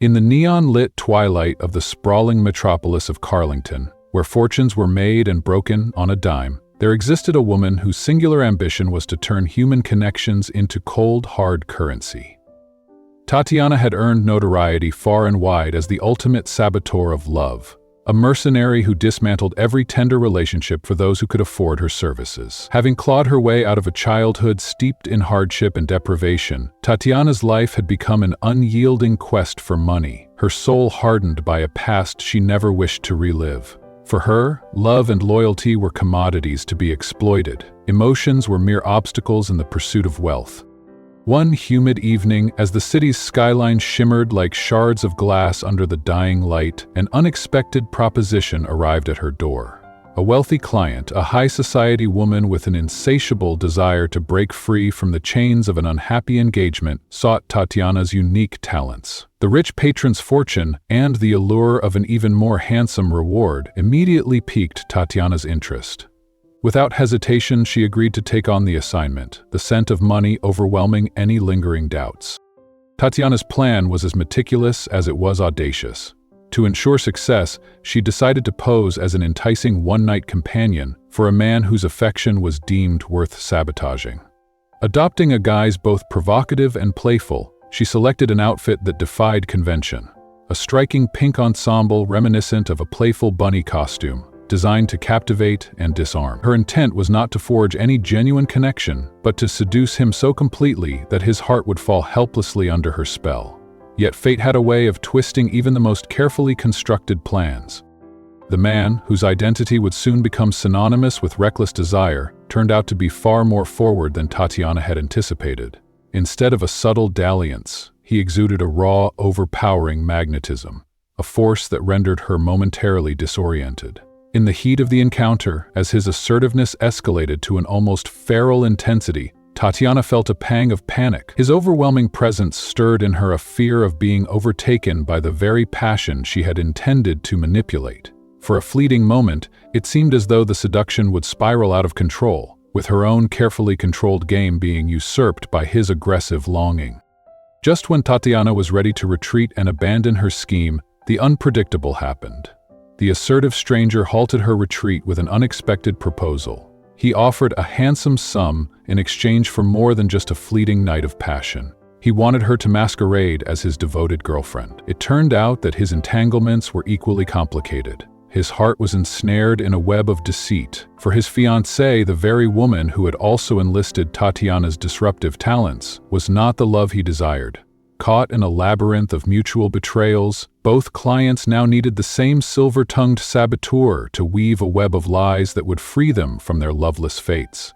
In the neon-lit twilight of the sprawling metropolis of Carlington, where fortunes were made and broken on a dime, there existed a woman whose singular ambition was to turn human connections into cold, hard currency. Tatiana had earned notoriety far and wide as the ultimate saboteur of love, a mercenary who dismantled every tender relationship for those who could afford her services. Having clawed her way out of a childhood steeped in hardship and deprivation, Tatiana's life had become an unyielding quest for money, her soul hardened by a past she never wished to relive. For her, love and loyalty were commodities to be exploited. Emotions were mere obstacles in the pursuit of wealth. One humid evening, as the city's skyline shimmered like shards of glass under the dying light, an unexpected proposition arrived at her door. A wealthy client, a high society woman with an insatiable desire to break free from the chains of an unhappy engagement, sought Tatiana's unique talents. The rich patron's fortune and the allure of an even more handsome reward immediately piqued Tatiana's interest. Without hesitation, she agreed to take on the assignment, the scent of money overwhelming any lingering doubts. Tatiana's plan was as meticulous as it was audacious. To ensure success, she decided to pose as an enticing one-night companion for a man whose affection was deemed worth sabotaging. Adopting a guise both provocative and playful, she selected an outfit that defied convention, a striking pink ensemble reminiscent of a playful bunny costume, designed to captivate and disarm. Her intent was not to forge any genuine connection, but to seduce him so completely that his heart would fall helplessly under her spell. Yet fate had a way of twisting even the most carefully constructed plans. The man, whose identity would soon become synonymous with reckless desire, turned out to be far more forward than Tatiana had anticipated. Instead of a subtle dalliance, he exuded a raw, overpowering magnetism, a force that rendered her momentarily disoriented. In the heat of the encounter, as his assertiveness escalated to an almost feral intensity, Tatiana felt a pang of panic. His overwhelming presence stirred in her a fear of being overtaken by the very passion she had intended to manipulate. For a fleeting moment, it seemed as though the seduction would spiral out of control, with her own carefully controlled game being usurped by his aggressive longing. Just when Tatiana was ready to retreat and abandon her scheme, the unpredictable happened. The assertive stranger halted her retreat with an unexpected proposal. He offered a handsome sum in exchange for more than just a fleeting night of passion. He wanted her to masquerade as his devoted girlfriend. It turned out that his entanglements were equally complicated. His heart was ensnared in a web of deceit, for his fiancée, the very woman who had also enlisted Tatiana's disruptive talents, was not the love he desired. Caught in a labyrinth of mutual betrayals, both clients now needed the same silver-tongued saboteur to weave a web of lies that would free them from their loveless fates.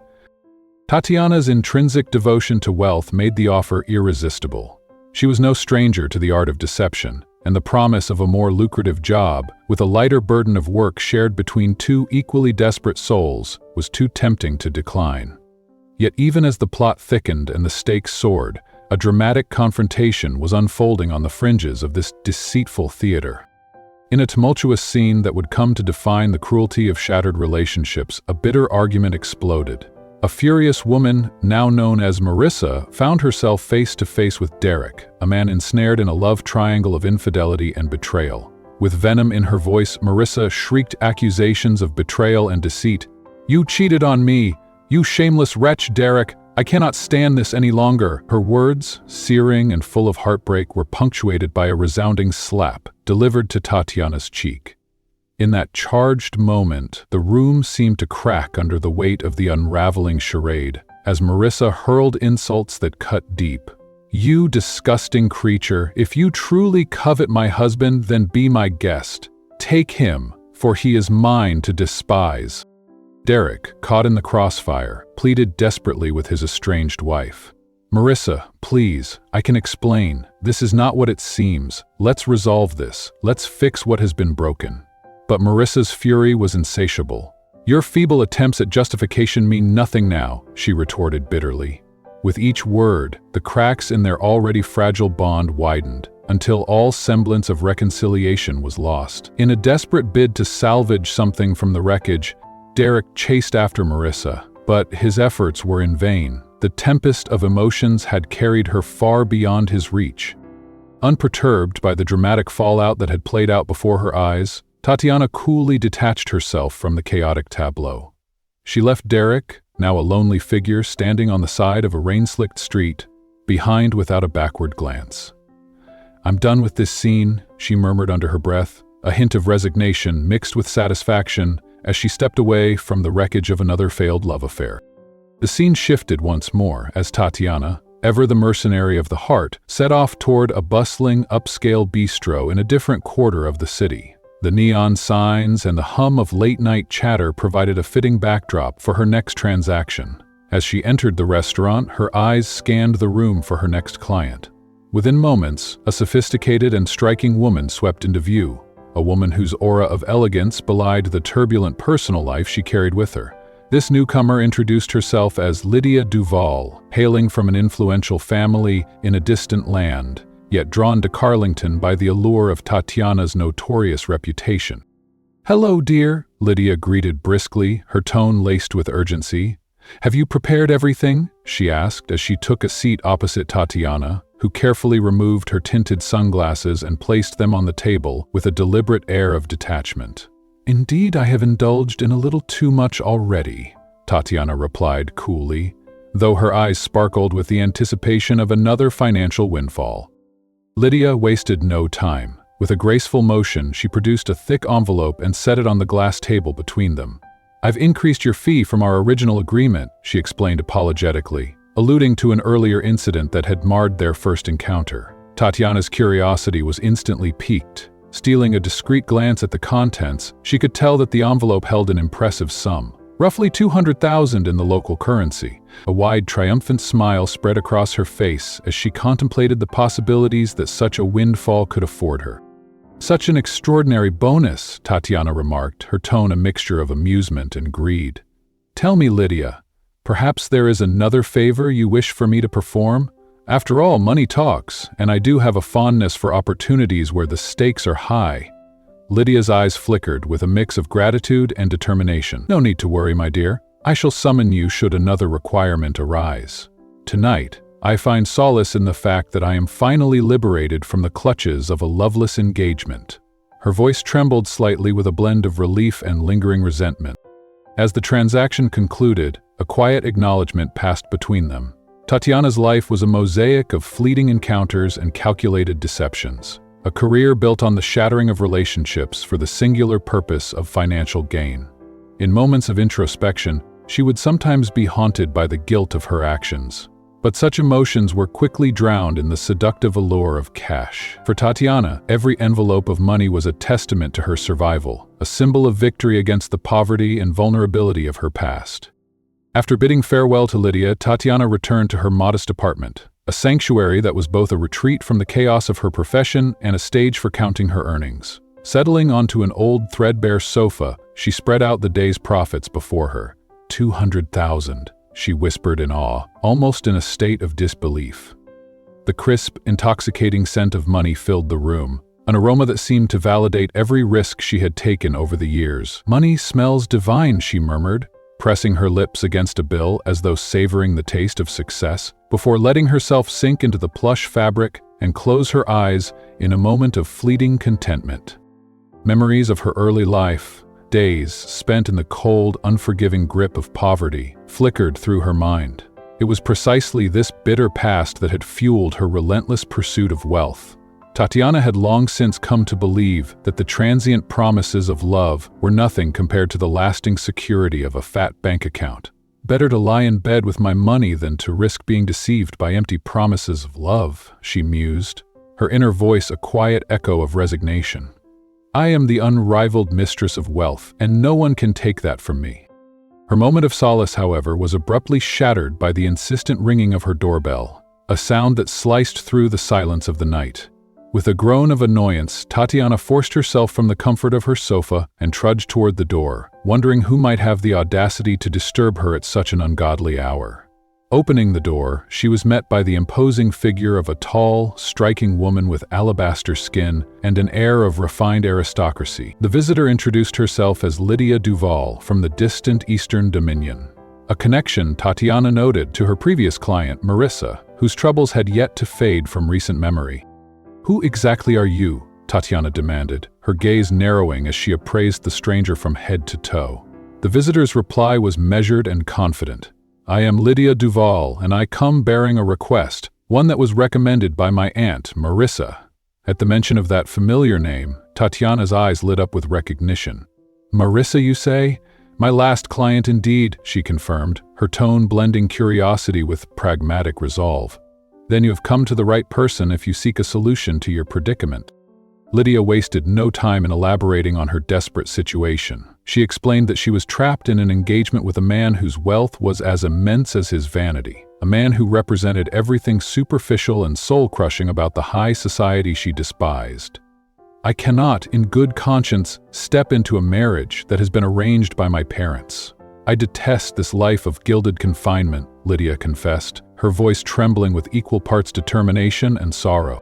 Tatiana's intrinsic devotion to wealth made the offer irresistible. She was no stranger to the art of deception, and the promise of a more lucrative job, with a lighter burden of work shared between two equally desperate souls, was too tempting to decline. Yet even as the plot thickened and the stakes soared, a dramatic confrontation was unfolding on the fringes of this deceitful theater. In a tumultuous scene that would come to define the cruelty of shattered relationships, a bitter argument exploded. A furious woman, now known as Marissa, found herself face to face with Derek, a man ensnared in a love triangle of infidelity and betrayal. With venom in her voice, Marissa shrieked accusations of betrayal and deceit. "You cheated on me! You shameless wretch, Derek! I cannot stand this any longer." Her words, searing and full of heartbreak, were punctuated by a resounding slap delivered to Tatiana's cheek. In that charged moment, the room seemed to crack under the weight of the unraveling charade, as Marissa hurled insults that cut deep. "You disgusting creature, if you truly covet my husband, then be my guest. Take him, for he is mine to despise." Derek, caught in the crossfire, pleaded desperately with his estranged wife. "Marissa, please, I can explain. This is not what it seems. Let's resolve this. Let's fix what has been broken." But Marissa's fury was insatiable. "Your feeble attempts at justification mean nothing now," she retorted bitterly. With each word, the cracks in their already fragile bond widened, until all semblance of reconciliation was lost. In a desperate bid to salvage something from the wreckage, Derek chased after Marissa, but his efforts were in vain. The tempest of emotions had carried her far beyond his reach. Unperturbed by the dramatic fallout that had played out before her eyes, Tatiana coolly detached herself from the chaotic tableau. She left Derek, now a lonely figure standing on the side of a rain-slicked street, behind without a backward glance. "I'm done with this scene," she murmured under her breath, a hint of resignation mixed with satisfaction as she stepped away from the wreckage of another failed love affair. The scene shifted once more as Tatiana, ever the mercenary of the heart, set off toward a bustling, upscale bistro in a different quarter of the city. The neon signs and the hum of late-night chatter provided a fitting backdrop for her next transaction. As she entered the restaurant, her eyes scanned the room for her next client. Within moments, a sophisticated and striking woman swept into view, a woman whose aura of elegance belied the turbulent personal life she carried with her. This newcomer introduced herself as Lydia Duval, hailing from an influential family in a distant land, yet drawn to Carlington by the allure of Tatiana's notorious reputation. "Hello, dear," Lydia greeted briskly, her tone laced with urgency. "Have you prepared everything?" she asked as she took a seat opposite Tatiana, who carefully removed her tinted sunglasses and placed them on the table with a deliberate air of detachment. "Indeed, I have indulged in a little too much already," Tatiana replied coolly, though her eyes sparkled with the anticipation of another financial windfall. Lydia wasted no time. With a graceful motion, she produced a thick envelope and set it on the glass table between them. "I've increased your fee from our original agreement," she explained apologetically, alluding to an earlier incident that had marred their first encounter. Tatiana's curiosity was instantly piqued. Stealing a discreet glance at the contents, she could tell that the envelope held an impressive sum, roughly 200,000 in the local currency. A wide, triumphant smile spread across her face as she contemplated the possibilities that such a windfall could afford her. "Such an extraordinary bonus," Tatiana remarked, her tone a mixture of amusement and greed. "Tell me, Lydia, perhaps there is another favor you wish for me to perform? After all, money talks, and I do have a fondness for opportunities where the stakes are high." Lydia's eyes flickered with a mix of gratitude and determination. "No need to worry, my dear. I shall summon you should another requirement arise. Tonight, I find solace in the fact that I am finally liberated from the clutches of a loveless engagement." Her voice trembled slightly with a blend of relief and lingering resentment. As the transaction concluded, a quiet acknowledgement passed between them. Tatiana's life was a mosaic of fleeting encounters and calculated deceptions, a career built on the shattering of relationships for the singular purpose of financial gain. In moments of introspection, she would sometimes be haunted by the guilt of her actions, but such emotions were quickly drowned in the seductive allure of cash. For Tatiana, every envelope of money was a testament to her survival, a symbol of victory against the poverty and vulnerability of her past. After bidding farewell to Lydia, Tatiana returned to her modest apartment, a sanctuary that was both a retreat from the chaos of her profession and a stage for counting her earnings. Settling onto an old, threadbare sofa, she spread out the day's profits before her. 200,000, she whispered in awe, almost in a state of disbelief. The crisp, intoxicating scent of money filled the room, an aroma that seemed to validate every risk she had taken over the years. "Money smells divine," she murmured, pressing her lips against a bill as though savoring the taste of success, before letting herself sink into the plush fabric and close her eyes in a moment of fleeting contentment. Memories of her early life, days spent in the cold, unforgiving grip of poverty, flickered through her mind. It was precisely this bitter past that had fueled her relentless pursuit of wealth. Tatiana had long since come to believe that the transient promises of love were nothing compared to the lasting security of a fat bank account. "Better to lie in bed with my money than to risk being deceived by empty promises of love," she mused, her inner voice a quiet echo of resignation. "I am the unrivaled mistress of wealth, and no one can take that from me." Her moment of solace, however, was abruptly shattered by the insistent ringing of her doorbell, a sound that sliced through the silence of the night. With a groan of annoyance, Tatiana forced herself from the comfort of her sofa and trudged toward the door, wondering who might have the audacity to disturb her at such an ungodly hour. Opening the door, she was met by the imposing figure of a tall, striking woman with alabaster skin and an air of refined aristocracy. The visitor introduced herself as Lydia Duval from the distant Eastern Dominion, a connection Tatiana noted to her previous client, Marissa, whose troubles had yet to fade from recent memory. "Who exactly are you?" Tatiana demanded, her gaze narrowing as she appraised the stranger from head to toe. The visitor's reply was measured and confident. "I am Lydia Duval, and I come bearing a request, one that was recommended by my aunt, Marissa." At the mention of that familiar name, Tatiana's eyes lit up with recognition. "Marissa, you say? My last client indeed," she confirmed, her tone blending curiosity with pragmatic resolve. "Then you have come to the right person if you seek a solution to your predicament." Lydia wasted no time in elaborating on her desperate situation. She explained that she was trapped in an engagement with a man whose wealth was as immense as his vanity, a man who represented everything superficial and soul-crushing about the high society she despised. "I cannot, in good conscience, step into a marriage that has been arranged by my parents. I detest this life of gilded confinement," Lydia confessed, her voice trembling with equal parts determination and sorrow.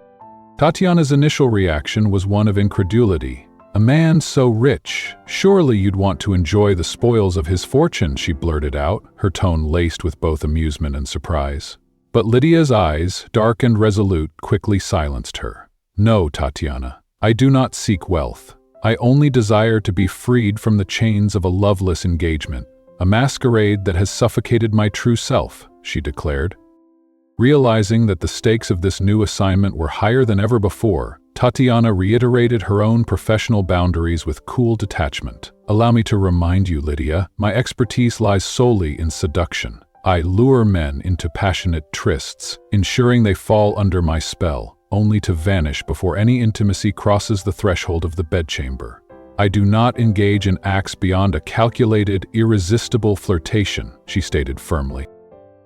Tatiana's initial reaction was one of incredulity. "A man so rich, surely you'd want to enjoy the spoils of his fortune," she blurted out, her tone laced with both amusement and surprise. But Lydia's eyes, dark and resolute, quickly silenced her. "No, Tatiana, I do not seek wealth. I only desire to be freed from the chains of a loveless engagement, a masquerade that has suffocated my true self," she declared. Realizing that the stakes of this new assignment were higher than ever before, Tatiana reiterated her own professional boundaries with cool detachment. "Allow me to remind you, Lydia, my expertise lies solely in seduction. I lure men into passionate trysts, ensuring they fall under my spell, only to vanish before any intimacy crosses the threshold of the bedchamber. I do not engage in acts beyond a calculated, irresistible flirtation," she stated firmly.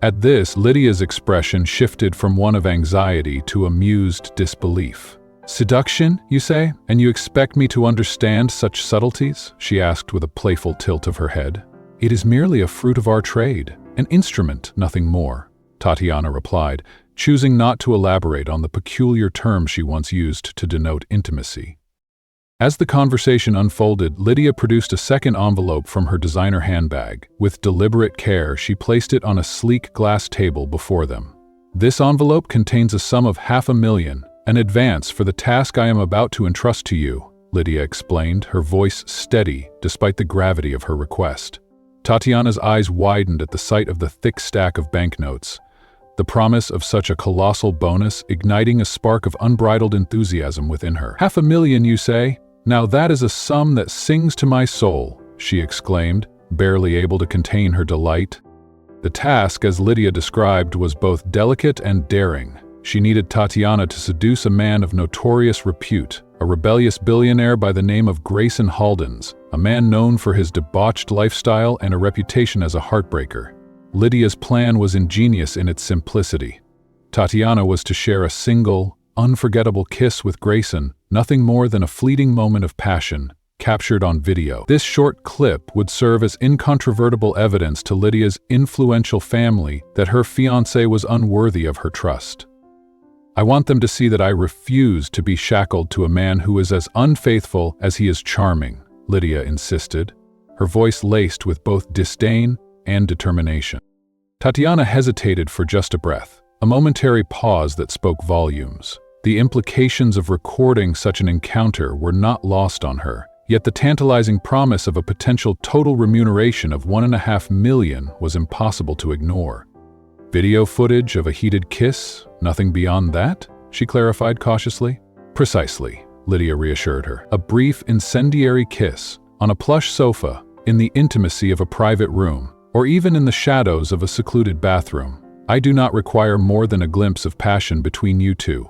At this, Lydia's expression shifted from one of anxiety to amused disbelief. "Seduction, you say? And you expect me to understand such subtleties?" she asked with a playful tilt of her head. "It is merely a fruit of our trade, an instrument, nothing more," Tatiana replied, choosing not to elaborate on the peculiar term she once used to denote intimacy. As the conversation unfolded, Lydia produced a second envelope from her designer handbag. With deliberate care, she placed it on a sleek glass table before them. "This envelope contains a sum of $500,000, an advance for the task I am about to entrust to you," Lydia explained, her voice steady despite the gravity of her request. Tatiana's eyes widened at the sight of the thick stack of banknotes, the promise of such a colossal bonus igniting a spark of unbridled enthusiasm within her. "$500,000, you say? Now that is a sum that sings to my soul," she exclaimed, barely able to contain her delight. The task, as Lydia described, was both delicate and daring. She needed Tatiana to seduce a man of notorious repute, a rebellious billionaire by the name of Grayson Haldens, a man known for his debauched lifestyle and a reputation as a heartbreaker. Lydia's plan was ingenious in its simplicity. Tatiana was to share a single, unforgettable kiss with Grayson, nothing more than a fleeting moment of passion, captured on video. This short clip would serve as incontrovertible evidence to Lydia's influential family that her fiancé was unworthy of her trust. "I want them to see that I refuse to be shackled to a man who is as unfaithful as he is charming," Lydia insisted, her voice laced with both disdain and determination. Tatiana hesitated for just a breath, a momentary pause that spoke volumes. The implications of recording such an encounter were not lost on her, yet the tantalizing promise of a potential total remuneration of $1.5 million was impossible to ignore. "Video footage of a heated kiss? Nothing beyond that?" she clarified cautiously. "Precisely," Lydia reassured her. "A brief, incendiary kiss, on a plush sofa, in the intimacy of a private room, or even in the shadows of a secluded bathroom. I do not require more than a glimpse of passion between you two."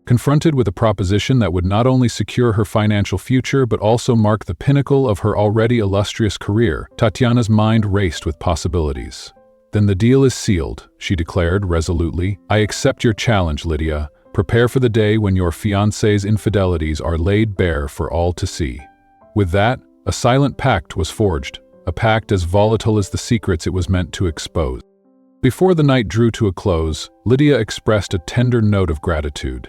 Confronted with a proposition that would not only secure her financial future but also mark the pinnacle of her already illustrious career, Tatiana's mind raced with possibilities. "Then the deal is sealed," she declared resolutely. "I accept your challenge, Lydia. Prepare for the day when your fiancé's infidelities are laid bare for all to see." With that, a silent pact was forged, a pact as volatile as the secrets it was meant to expose. Before the night drew to a close, Lydia expressed a tender note of gratitude.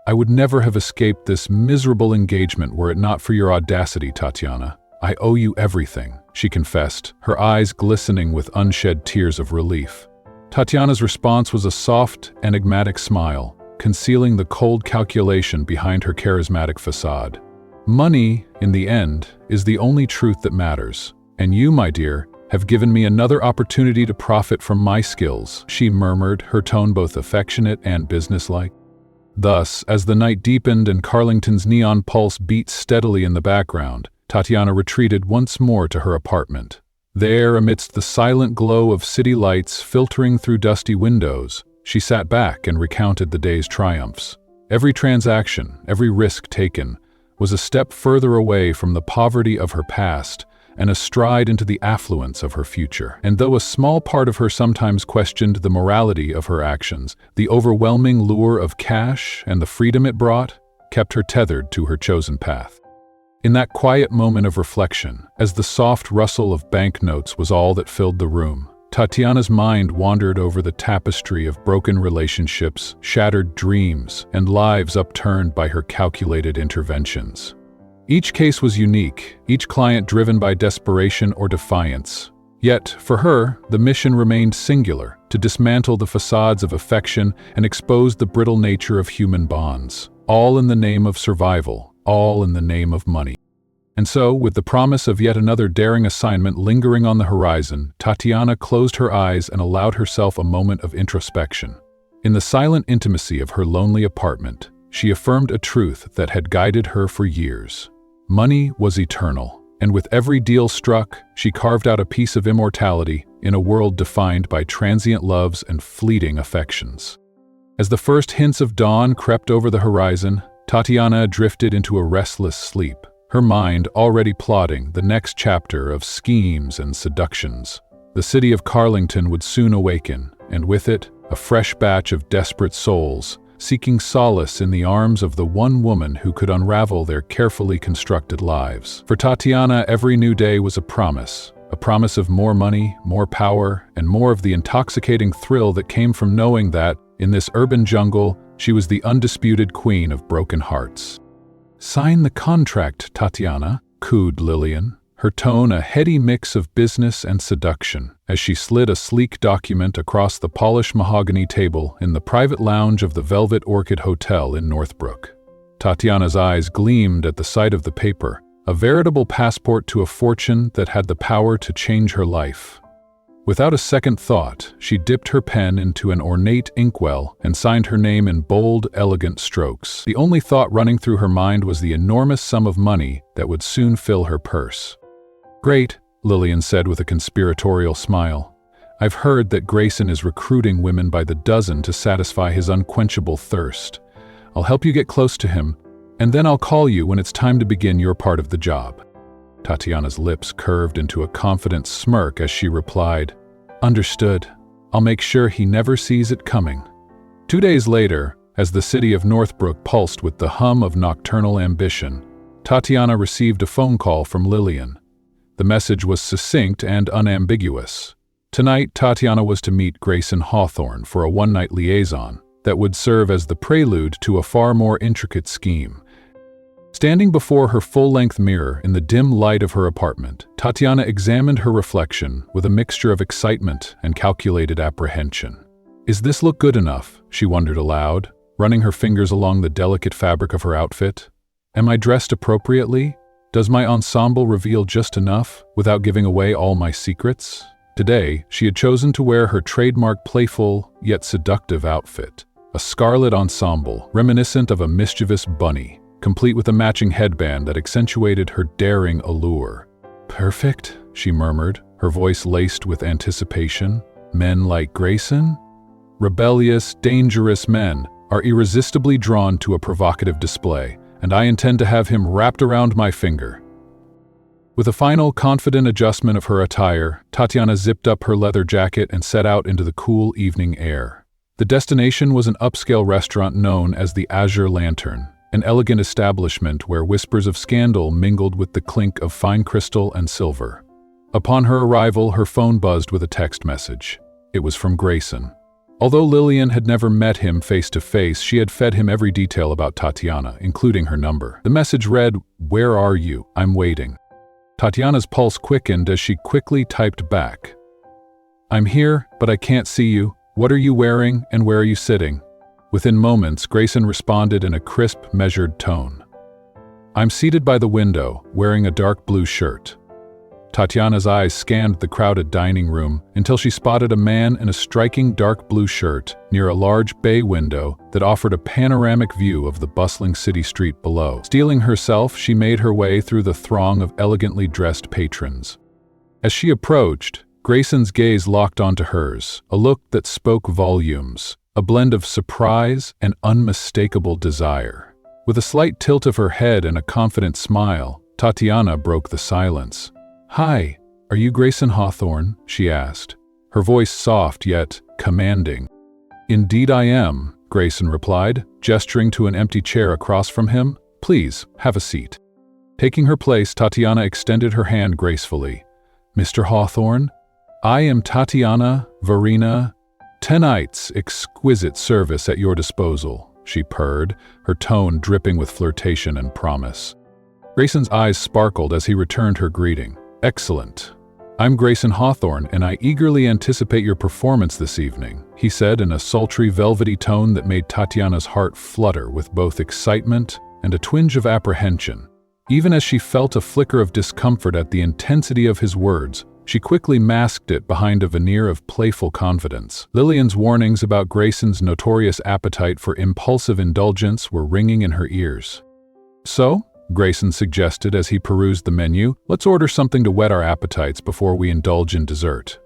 "I would never have escaped this miserable engagement were it not for your audacity, Tatiana. I owe you everything," she confessed, her eyes glistening with unshed tears of relief. Tatiana's response was a soft, enigmatic smile, concealing the cold calculation behind her charismatic facade. Money, in the end, is the only truth that matters. And you, my dear, have given me another opportunity to profit from my skills, she murmured, her tone both affectionate and businesslike. Thus, as the night deepened and Carlington's neon pulse beat steadily in the background, Tatiana retreated once more to her apartment. There, amidst the silent glow of city lights filtering through dusty windows, she sat back and recounted the day's triumphs. Every transaction, every risk taken, was a step further away from the poverty of her past and a stride into the affluence of her future. And though a small part of her sometimes questioned the morality of her actions, the overwhelming lure of cash and the freedom it brought kept her tethered to her chosen path. In that quiet moment of reflection, as the soft rustle of banknotes was all that filled the room, Tatiana's mind wandered over the tapestry of broken relationships, shattered dreams, and lives upturned by her calculated interventions. Each case was unique, each client driven by desperation or defiance. Yet, for her, the mission remained singular: to dismantle the facades of affection and expose the brittle nature of human bonds, all in the name of survival, all in the name of money. And so, with the promise of yet another daring assignment lingering on the horizon, Tatiana closed her eyes and allowed herself a moment of introspection. In the silent intimacy of her lonely apartment, she affirmed a truth that had guided her for years. Money was eternal, and with every deal struck, she carved out a piece of immortality in a world defined by transient loves and fleeting affections. As the first hints of dawn crept over the horizon, Tatiana drifted into a restless sleep, her mind already plotting the next chapter of schemes and seductions. The city of Carlington would soon awaken, and with it, a fresh batch of desperate souls, seeking solace in the arms of the one woman who could unravel their carefully constructed lives. For Tatiana, every new day was a promise of more money, more power, and more of the intoxicating thrill that came from knowing that, in this urban jungle, she was the undisputed queen of broken hearts. "Sign the contract, Tatiana," cooed Lillian, her tone a heady mix of business and seduction, as she slid a sleek document across the polished mahogany table in the private lounge of the Velvet Orchid Hotel in Northbrook. Tatiana's eyes gleamed at the sight of the paper, a veritable passport to a fortune that had the power to change her life. Without a second thought, she dipped her pen into an ornate inkwell and signed her name in bold, elegant strokes. The only thought running through her mind was the enormous sum of money that would soon fill her purse. "Great," Lillian said with a conspiratorial smile. "I've heard that Grayson is recruiting women by the dozen to satisfy his unquenchable thirst. I'll help you get close to him, and then I'll call you when it's time to begin your part of the job." Tatiana's lips curved into a confident smirk as she replied, "Understood. I'll make sure he never sees it coming." 2 days later, as the city of Northbrook pulsed with the hum of nocturnal ambition, Tatiana received a phone call from Lillian. The message was succinct and unambiguous. Tonight, Tatiana was to meet Grayson Hawthorne for a one-night liaison that would serve as the prelude to a far more intricate scheme. Standing before her full-length mirror in the dim light of her apartment, Tatiana examined her reflection with a mixture of excitement and calculated apprehension. "Is this look good enough?" she wondered aloud, running her fingers along the delicate fabric of her outfit. "Am I dressed appropriately? Does my ensemble reveal just enough, without giving away all my secrets?" Today, she had chosen to wear her trademark playful, yet seductive outfit, a scarlet ensemble reminiscent of a mischievous bunny, complete with a matching headband that accentuated her daring allure. "Perfect," she murmured, her voice laced with anticipation. "Men like Grayson? Rebellious, dangerous men are irresistibly drawn to a provocative display, and I intend to have him wrapped around my finger." With a final, confident adjustment of her attire, Tatiana zipped up her leather jacket and set out into the cool evening air. The destination was an upscale restaurant known as the Azure Lantern, an elegant establishment where whispers of scandal mingled with the clink of fine crystal and silver. Upon her arrival, her phone buzzed with a text message. It was from Grayson. Although Lillian had never met him face to face, she had fed him every detail about Tatiana, including her number. The message read, "Where are you? I'm waiting." Tatiana's pulse quickened as she quickly typed back, "I'm here, but I can't see you. What are you wearing and where are you sitting?" Within moments, Grayson responded in a crisp, measured tone. "I'm seated by the window, wearing a dark blue shirt." Tatiana's eyes scanned the crowded dining room until she spotted a man in a striking dark blue shirt near a large bay window that offered a panoramic view of the bustling city street below. Steeling herself, she made her way through the throng of elegantly dressed patrons. As she approached, Grayson's gaze locked onto hers, a look that spoke volumes, a blend of surprise and unmistakable desire. With a slight tilt of her head and a confident smile, Tatiana broke the silence. "Hi, are you Grayson Hawthorne?" she asked, her voice soft yet commanding. "Indeed I am," Grayson replied, gesturing to an empty chair across from him. "Please, have a seat." Taking her place, Tatiana extended her hand gracefully. "Mr. Hawthorne, I am Tatiana Varina. Tonight's exquisite service at your disposal," she purred, her tone dripping with flirtation and promise. Grayson's eyes sparkled as he returned her greeting. "Excellent. I'm Grayson Hawthorne, and I eagerly anticipate your performance this evening," he said in a sultry, velvety tone that made Tatiana's heart flutter with both excitement and a twinge of apprehension. Even as she felt a flicker of discomfort at the intensity of his words, she quickly masked it behind a veneer of playful confidence. Lillian's warnings about Grayson's notorious appetite for impulsive indulgence were ringing in her ears. "So," Grayson suggested as he perused the menu, "let's order something to whet our appetites before we indulge in dessert."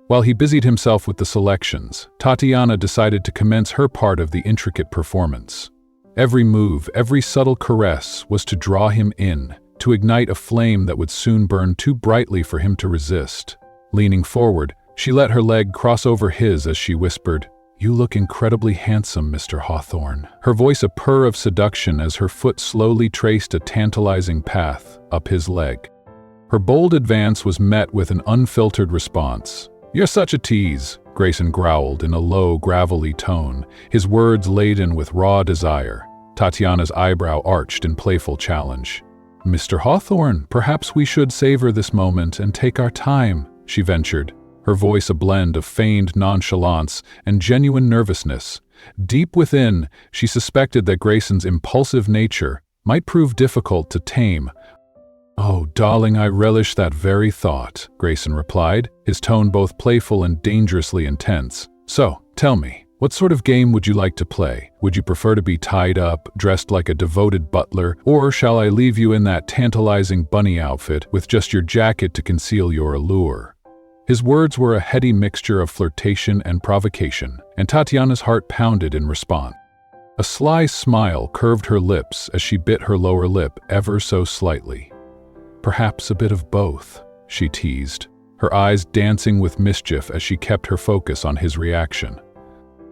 While he busied himself with the selections, Tatiana decided to commence her part of the intricate performance. Every move, every subtle caress was to draw him in, to ignite a flame that would soon burn too brightly for him to resist. Leaning forward, she let her leg cross over his as she whispered, "You look incredibly handsome, Mr. Hawthorne." Her voice a purr of seduction as her foot slowly traced a tantalizing path up his leg. Her bold advance was met with an unfiltered response. "You're such a tease," Grayson growled in a low, gravelly tone, his words laden with raw desire. Tatiana's eyebrow arched in playful challenge. "Mr. Hawthorne, perhaps we should savor this moment and take our time," she ventured, her voice a blend of feigned nonchalance and genuine nervousness. Deep within, she suspected that Grayson's impulsive nature might prove difficult to tame. "Oh, darling, I relish that very thought," Grayson replied, his tone both playful and dangerously intense. "So, tell me, what sort of game would you like to play? Would you prefer to be tied up, dressed like a devoted butler, or shall I leave you in that tantalizing bunny outfit with just your jacket to conceal your allure?" His words were a heady mixture of flirtation and provocation, and Tatiana's heart pounded in response. A sly smile curved her lips as she bit her lower lip ever so slightly. "Perhaps a bit of both," she teased, her eyes dancing with mischief as she kept her focus on his reaction.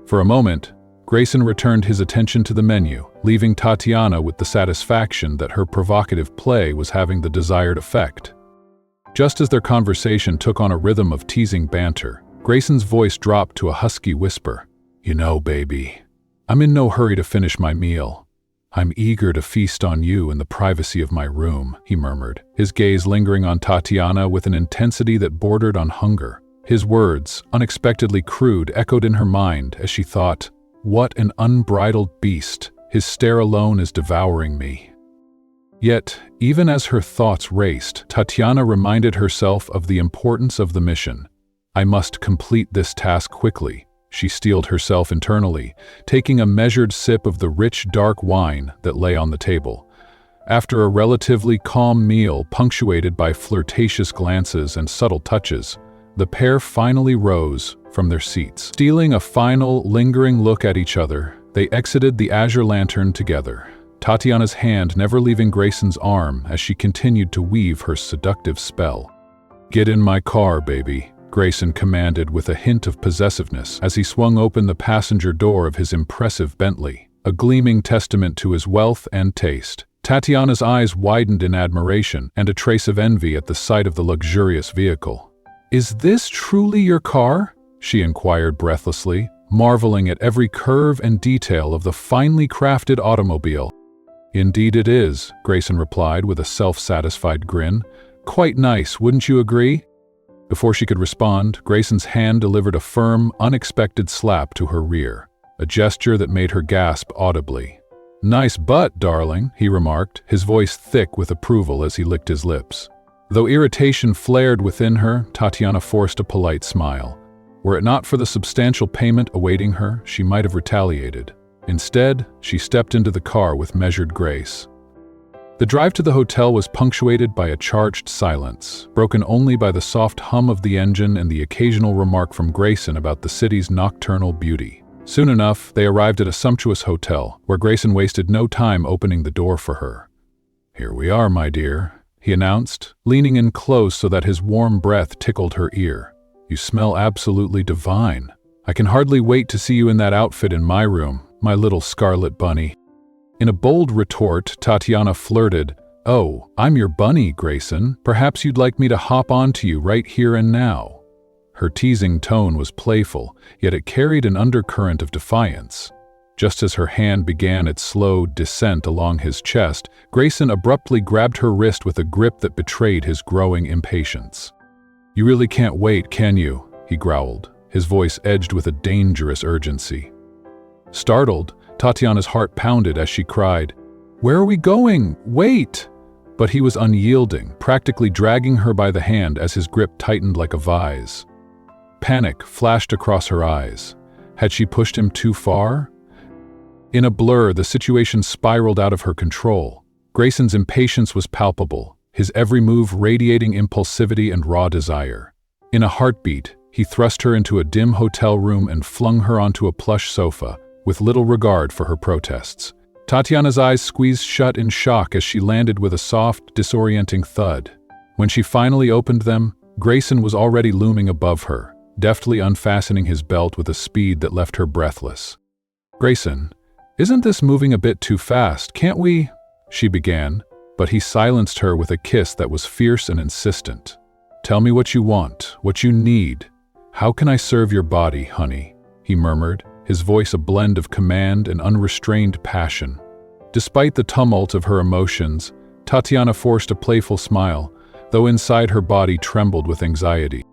For a moment, Grayson returned his attention to the menu, leaving Tatiana with the satisfaction that her provocative play was having the desired effect. Just as their conversation took on a rhythm of teasing banter, Grayson's voice dropped to a husky whisper. "You know, baby, I'm in no hurry to finish my meal. I'm eager to feast on you in the privacy of my room," he murmured, his gaze lingering on Tatiana with an intensity that bordered on hunger. His words, unexpectedly crude, echoed in her mind as she thought, "What an unbridled beast! His stare alone is devouring me." Yet, even as her thoughts raced, Tatiana reminded herself of the importance of the mission. "I must complete this task quickly," she steeled herself internally, taking a measured sip of the rich, dark wine that lay on the table. After a relatively calm meal punctuated by flirtatious glances and subtle touches, the pair finally rose from their seats. Stealing a final, lingering look at each other, they exited the azure lantern together, Tatiana's hand never leaving Grayson's arm as she continued to weave her seductive spell. "Get in my car, baby," Grayson commanded with a hint of possessiveness as he swung open the passenger door of his impressive Bentley, a gleaming testament to his wealth and taste. Tatiana's eyes widened in admiration and a trace of envy at the sight of the luxurious vehicle. "Is this truly your car?" she inquired breathlessly, marveling at every curve and detail of the finely crafted automobile. "Indeed it is," Grayson replied with a self-satisfied grin. "Quite nice, wouldn't you agree?" Before she could respond, Grayson's hand delivered a firm, unexpected slap to her rear. a gesture that made her gasp audibly. "Nice butt, darling," he remarked, his voice thick with approval as he licked his lips. Though irritation flared within her, Tatiana forced a polite smile. Were it not for the substantial payment awaiting her, she might have retaliated. Instead, she stepped into the car with measured grace. The drive to the hotel was punctuated by a charged silence, broken only by the soft hum of the engine and the occasional remark from Grayson about the city's nocturnal beauty. Soon enough, they arrived at a sumptuous hotel, where Grayson wasted no time opening the door for her. "Here we are, my dear," he announced, leaning in close so that his warm breath tickled her ear. "You smell absolutely divine. I can hardly wait to see you in that outfit in my room, my little scarlet bunny." In a bold retort, Tatiana flirted, "Oh, I'm your bunny, Grayson. Perhaps you'd like me to hop onto you right here and now." Her teasing tone was playful, yet it carried an undercurrent of defiance. Just as her hand began its slow descent along his chest, Grayson abruptly grabbed her wrist with a grip that betrayed his growing impatience. "You really can't wait, can you?" he growled, his voice edged with a dangerous urgency. Startled, Tatiana's heart pounded as she cried, "Where are we going? Wait!" But he was unyielding, practically dragging her by the hand as his grip tightened like a vise. Panic flashed across her eyes. Had she pushed him too far? In a blur, the situation spiraled out of her control. Grayson's impatience was palpable, his every move radiating impulsivity and raw desire. In a heartbeat, he thrust her into a dim hotel room and flung her onto a plush sofa, with little regard for her protests. Tatiana's eyes squeezed shut in shock as she landed with a soft, disorienting thud. When she finally opened them, Grayson was already looming above her, deftly unfastening his belt with a speed that left her breathless. "Grayson, isn't this moving a bit too fast? Can't we?" she began, but he silenced her with a kiss that was fierce and insistent. "Tell me what you want, what you need. How can I serve your body, honey?" he murmured, his voice a blend of command and unrestrained passion. Despite the tumult of her emotions, Tatiana forced a playful smile, though inside her body trembled with anxiety.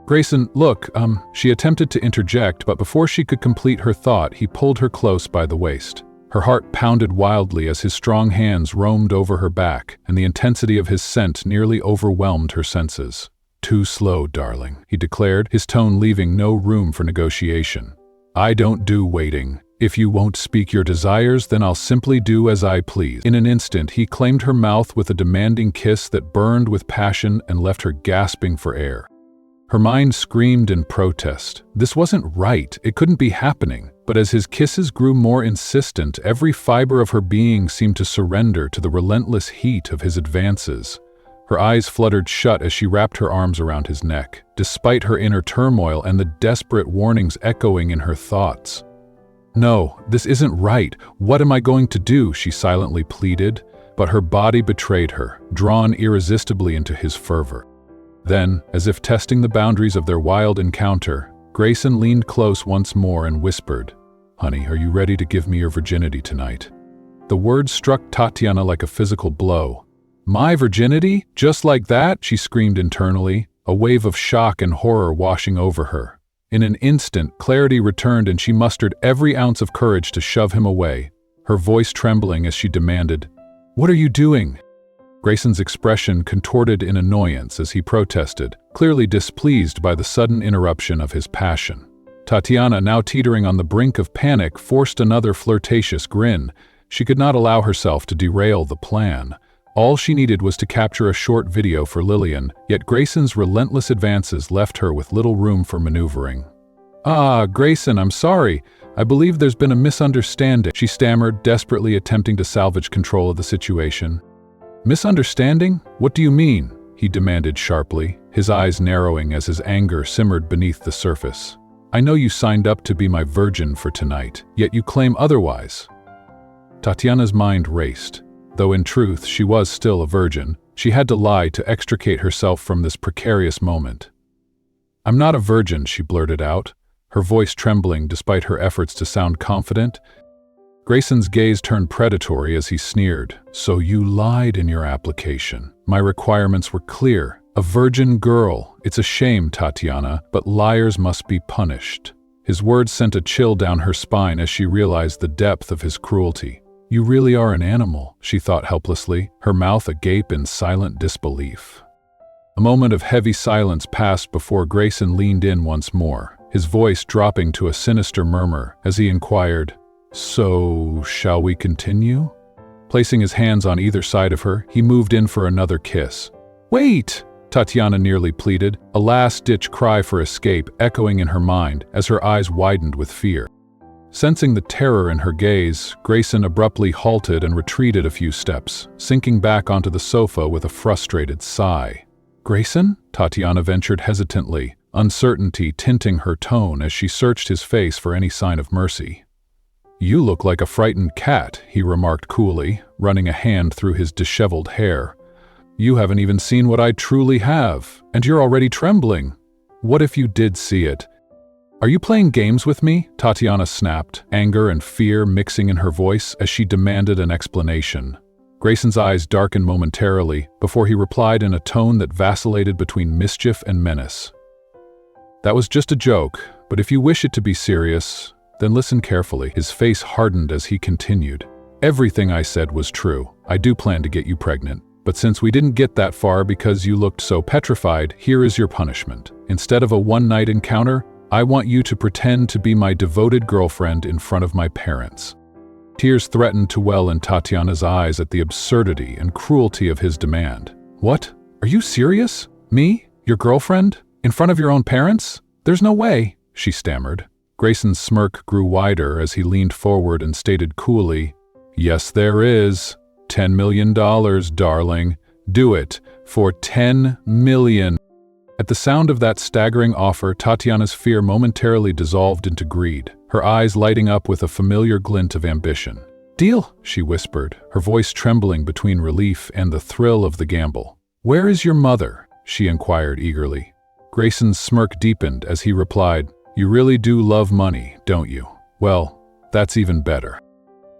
"Grayson, look, she attempted to interject, but before she could complete her thought, he pulled her close by the waist. Her heart pounded wildly as his strong hands roamed over her back, and the intensity of his scent nearly overwhelmed her senses. "Too slow, darling," he declared, his tone leaving no room for negotiation. "I don't do waiting. If you won't speak your desires, then I'll simply do as I please." In an instant, he claimed her mouth with a demanding kiss that burned with passion and left her gasping for air. Her mind screamed in protest. This wasn't right, it couldn't be happening. But as his kisses grew more insistent, every fiber of her being seemed to surrender to the relentless heat of his advances. Her eyes fluttered shut as she wrapped her arms around his neck, despite her inner turmoil and the desperate warnings echoing in her thoughts. "No, this isn't right. What am I going to do?" she silently pleaded, but her body betrayed her, drawn irresistibly into his fervor. Then, as if testing the boundaries of their wild encounter, Grayson leaned close once more and whispered, "Honey, are you ready to give me your virginity tonight?" The words struck Tatiana like a physical blow. "My virginity? Just like that?" she screamed internally, a wave of shock and horror washing over her. In an instant, clarity returned and she mustered every ounce of courage to shove him away, her voice trembling as she demanded, "What are you doing?" Grayson's expression contorted in annoyance as he protested, clearly displeased by the sudden interruption of his passion. Tatiana, now teetering on the brink of panic, forced another flirtatious grin. She could not allow herself to derail the plan. All she needed was to capture a short video for Lillian, yet Grayson's relentless advances left her with little room for maneuvering. "Ah, Grayson, I'm sorry. I believe there's been a misunderstanding," she stammered, desperately attempting to salvage control of the situation. "Misunderstanding? What do you mean?" he demanded sharply, his eyes narrowing as his anger simmered beneath the surface. "I know you signed up to be my virgin for tonight, yet you claim otherwise." Tatiana's mind raced. Though in truth she was still a virgin, she had to lie to extricate herself from this precarious moment. "I'm not a virgin," she blurted out, her voice trembling despite her efforts to sound confident. Grayson's gaze turned predatory as he sneered. "So you lied in your application. My requirements were clear. A virgin girl. It's a shame, Tatiana, but liars must be punished." His words sent a chill down her spine as she realized the depth of his cruelty. "You really are an animal," she thought helplessly, her mouth agape in silent disbelief. A moment of heavy silence passed before Grayson leaned in once more, his voice dropping to a sinister murmur as he inquired, "So, shall we continue?" Placing his hands on either side of her, he moved in for another kiss. "Wait!" Tatiana nearly pleaded, a last-ditch cry for escape echoing in her mind as her eyes widened with fear. Sensing the terror in her gaze, Grayson abruptly halted and retreated a few steps, sinking back onto the sofa with a frustrated sigh. "Grayson?" Tatiana ventured hesitantly, uncertainty tinting her tone as she searched his face for any sign of mercy. "You look like a frightened cat," he remarked coolly, running a hand through his disheveled hair. "You haven't even seen what I truly have, and you're already trembling. What if you did see it?" "Are you playing games with me?" Tatiana snapped, anger and fear mixing in her voice as she demanded an explanation. Grayson's eyes darkened momentarily before he replied in a tone that vacillated between mischief and menace. "That was just a joke, but if you wish it to be serious, then listen carefully." His face hardened as he continued. "Everything I said was true. I do plan to get you pregnant. But since we didn't get that far because you looked so petrified, here is your punishment. Instead of a one-night encounter, I want you to pretend to be my devoted girlfriend in front of my parents." Tears threatened to well in Tatiana's eyes at the absurdity and cruelty of his demand. "What? Are you serious? Me? Your girlfriend? In front of your own parents? There's no way," she stammered. Grayson's smirk grew wider as he leaned forward and stated coolly, "Yes, there is. $10 million, darling. Do it. For $10 million. At the sound of that staggering offer, Tatiana's fear momentarily dissolved into greed, her eyes lighting up with a familiar glint of ambition. "Deal," she whispered, her voice trembling between relief and the thrill of the gamble. "Where is your mother?" she inquired eagerly. Grayson's smirk deepened as he replied, "You really do love money, don't you? Well, that's even better."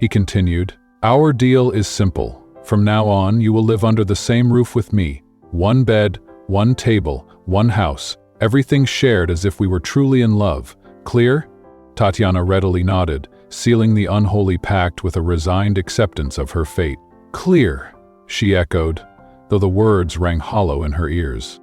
He continued, "Our deal is simple. From now on, you will live under the same roof with me. One bed, one table, one house, everything shared as if we were truly in love. Clear?" Tatiana readily nodded, sealing the unholy pact with a resigned acceptance of her fate. "Clear," she echoed, though the words rang hollow in her ears.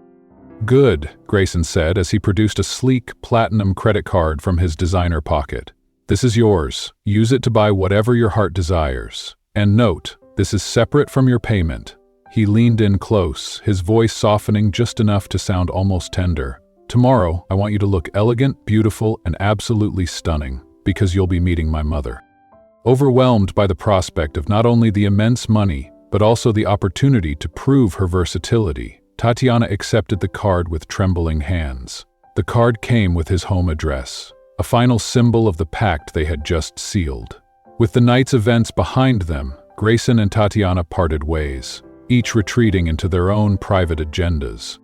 "Good," Grayson said as he produced a sleek, platinum credit card from his designer pocket. "This is yours. Use it to buy whatever your heart desires. And note, this is separate from your payment." He leaned in close, his voice softening just enough to sound almost tender. "Tomorrow, I want you to look elegant, beautiful, and absolutely stunning, because you'll be meeting my mother." Overwhelmed by the prospect of not only the immense money, but also the opportunity to prove her versatility, Tatiana accepted the card with trembling hands. The card came with his home address, a final symbol of the pact they had just sealed. With the night's events behind them, Grayson and Tatiana parted ways, each retreating into their own private agendas.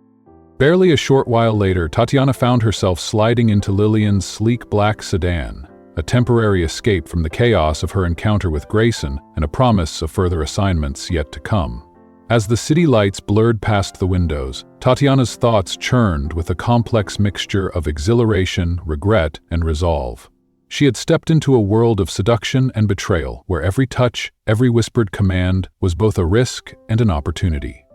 Barely a short while later, Tatiana found herself sliding into Lillian's sleek black sedan, a temporary escape from the chaos of her encounter with Grayson and a promise of further assignments yet to come. As the city lights blurred past the windows, Tatiana's thoughts churned with a complex mixture of exhilaration, regret, and resolve. She had stepped into a world of seduction and betrayal, where every touch, every whispered command was both a risk and an opportunity.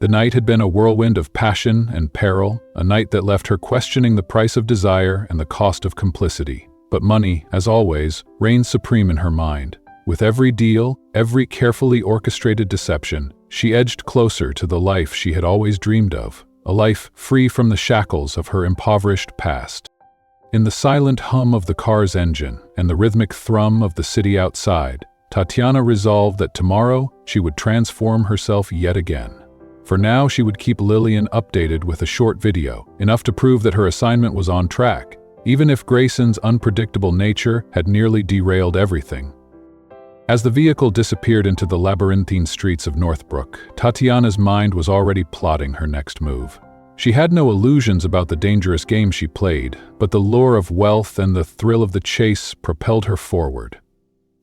The night had been a whirlwind of passion and peril, a night that left her questioning the price of desire and the cost of complicity. But money, as always, reigned supreme in her mind. With every deal, every carefully orchestrated deception, she edged closer to the life she had always dreamed of, a life free from the shackles of her impoverished past. In the silent hum of the car's engine and the rhythmic thrum of the city outside, Tatiana resolved that tomorrow she would transform herself yet again. For now, she would keep Lillian updated with a short video, enough to prove that her assignment was on track, even if Grayson's unpredictable nature had nearly derailed everything. As the vehicle disappeared into the labyrinthine streets of Northbrook, Tatiana's mind was already plotting her next move. She had no illusions about the dangerous game she played, but the lure of wealth and the thrill of the chase propelled her forward.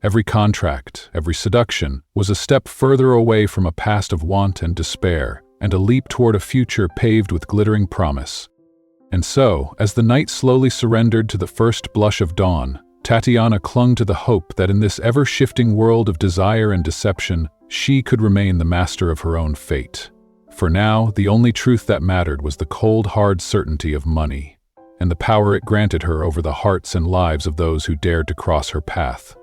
Every contract, every seduction, was a step further away from a past of want and despair, and a leap toward a future paved with glittering promise. And so, as the night slowly surrendered to the first blush of dawn, Tatiana clung to the hope that in this ever-shifting world of desire and deception, she could remain the master of her own fate. For now, the only truth that mattered was the cold, hard certainty of money, and the power it granted her over the hearts and lives of those who dared to cross her path.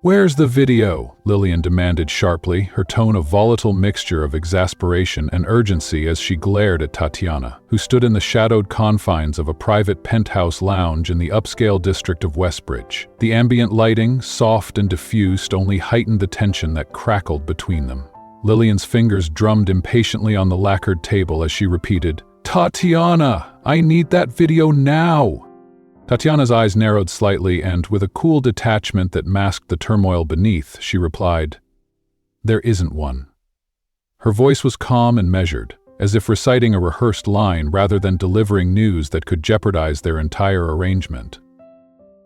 "Where's the video?" Lillian demanded sharply, her tone a volatile mixture of exasperation and urgency as she glared at Tatiana, who stood in the shadowed confines of a private penthouse lounge in the upscale district of Westbridge. The ambient lighting, soft and diffused, only heightened the tension that crackled between them. Lillian's fingers drummed impatiently on the lacquered table as she repeated, "Tatiana, I need that video now!" Tatiana's eyes narrowed slightly and, with a cool detachment that masked the turmoil beneath, she replied, "There isn't one." Her voice was calm and measured, as if reciting a rehearsed line rather than delivering news that could jeopardize their entire arrangement.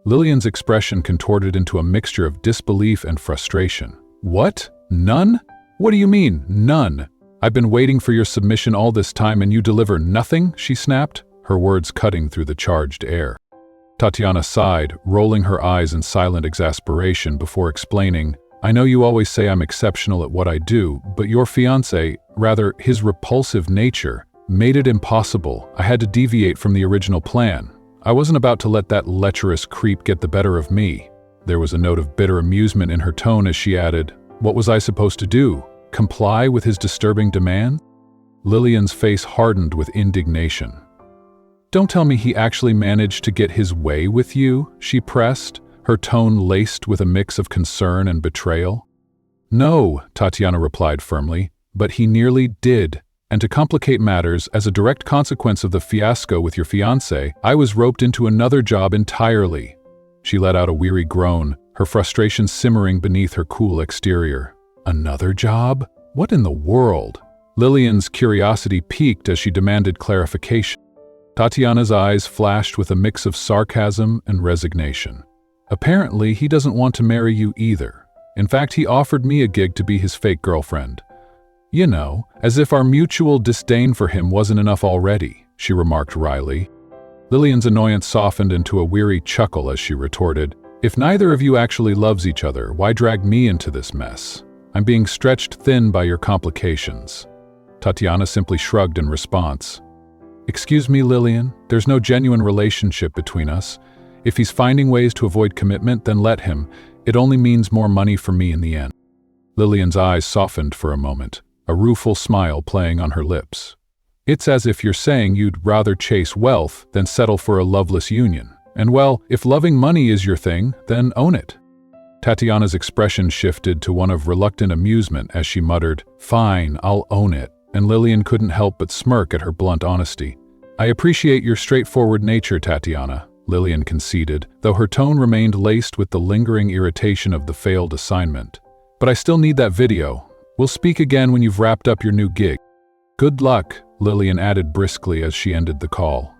Lillian's expression contorted into a mixture of disbelief and frustration. "What? None? What do you mean, none? I've been waiting for your submission all this time and you deliver nothing?" she snapped, her words cutting through the charged air. Tatiana sighed, rolling her eyes in silent exasperation before explaining, "I know you always say I'm exceptional at what I do, but your fiancé, rather his repulsive nature, made it impossible. I had to deviate from the original plan. I wasn't about to let that lecherous creep get the better of me." There was a note of bitter amusement in her tone as she added, "What was I supposed to do? Comply with his disturbing demand?" Lillian's face hardened with indignation. "Don't tell me he actually managed to get his way with you," she pressed, her tone laced with a mix of concern and betrayal. "No," Tatiana replied firmly, "but he nearly did. And to complicate matters, as a direct consequence of the fiasco with your fiancé, I was roped into another job entirely." She let out a weary groan, her frustration simmering beneath her cool exterior. "Another job? What in the world?" Lillian's curiosity piqued as she demanded clarification. Tatiana's eyes flashed with a mix of sarcasm and resignation. "Apparently, he doesn't want to marry you either. In fact, he offered me a gig to be his fake girlfriend. You know, as if our mutual disdain for him wasn't enough already," she remarked wryly. Lillian's annoyance softened into a weary chuckle as she retorted, "If neither of you actually loves each other, why drag me into this mess? I'm being stretched thin by your complications." Tatiana simply shrugged in response. "Excuse me, Lillian, there's no genuine relationship between us. If he's finding ways to avoid commitment, then let him. It only means more money for me in the end." Lillian's eyes softened for a moment, a rueful smile playing on her lips. "It's as if you're saying you'd rather chase wealth than settle for a loveless union. And well, if loving money is your thing, then own it." Tatiana's expression shifted to one of reluctant amusement as she muttered, "Fine, I'll own it," and Lillian couldn't help but smirk at her blunt honesty. "I appreciate your straightforward nature, Tatiana," Lillian conceded, though her tone remained laced with the lingering irritation of the failed assignment. "But I still need that video. We'll speak again when you've wrapped up your new gig." "Good luck," Lillian added briskly as she ended the call.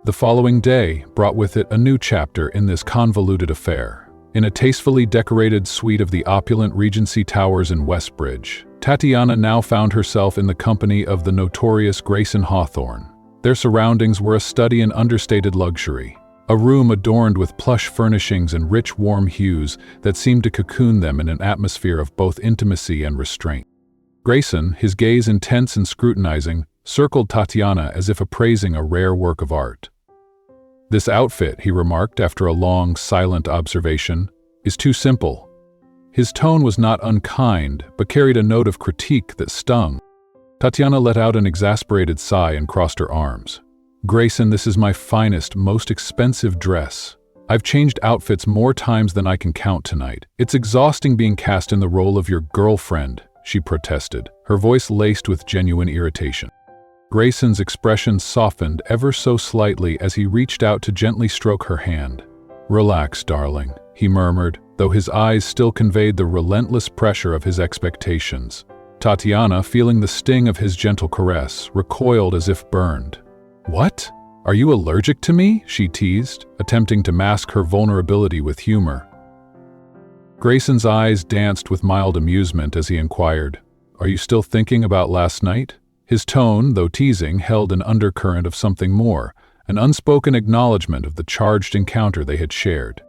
The following day brought with it a new chapter in this convoluted affair. In a tastefully decorated suite of the opulent Regency Towers in Westbridge, Tatiana now found herself in the company of the notorious Grayson Hawthorne. Their surroundings were a study in understated luxury, a room adorned with plush furnishings and rich, warm hues that seemed to cocoon them in an atmosphere of both intimacy and restraint. Grayson, his gaze intense and scrutinizing, circled Tatiana as if appraising a rare work of art. "This outfit," he remarked after a long, silent observation, "is too simple." His tone was not unkind, but carried a note of critique that stung. Tatiana let out an exasperated sigh and crossed her arms. "Grayson, this is my finest, most expensive dress. I've changed outfits more times than I can count tonight. It's exhausting being cast in the role of your girlfriend," she protested, her voice laced with genuine irritation. Grayson's expression softened ever so slightly as he reached out to gently stroke her hand. "Relax, darling," he murmured, though his eyes still conveyed the relentless pressure of his expectations. Tatiana, feeling the sting of his gentle caress, recoiled as if burned. "What? Are you allergic to me?" she teased, attempting to mask her vulnerability with humor. Grayson's eyes danced with mild amusement as he inquired, "Are you still thinking about last night?" His tone, though teasing, held an undercurrent of something more, an unspoken acknowledgement of the charged encounter they had shared.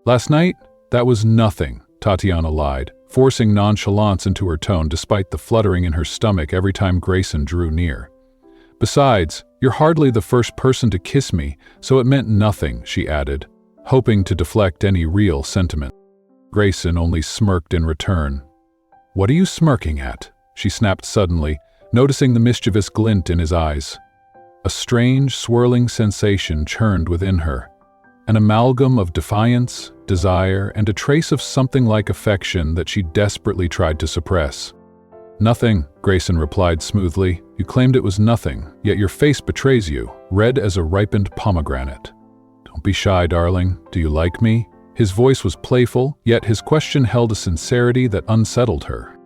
"Last night? That was nothing," Tatiana lied, forcing nonchalance into her tone despite the fluttering in her stomach every time Grayson drew near. "Besides, you're hardly the first person to kiss me, so it meant nothing," she added, hoping to deflect any real sentiment. Grayson only smirked in return. "What are you smirking at?" she snapped suddenly, noticing the mischievous glint in his eyes. A strange, swirling sensation churned within her, an amalgam of defiance, desire, and a trace of something like affection that she desperately tried to suppress. "Nothing," Grayson replied smoothly. "You claimed it was nothing, yet your face betrays you, red as a ripened pomegranate." "Don't be shy, darling. Do you like me?" His voice was playful, yet his question held a sincerity that unsettled her.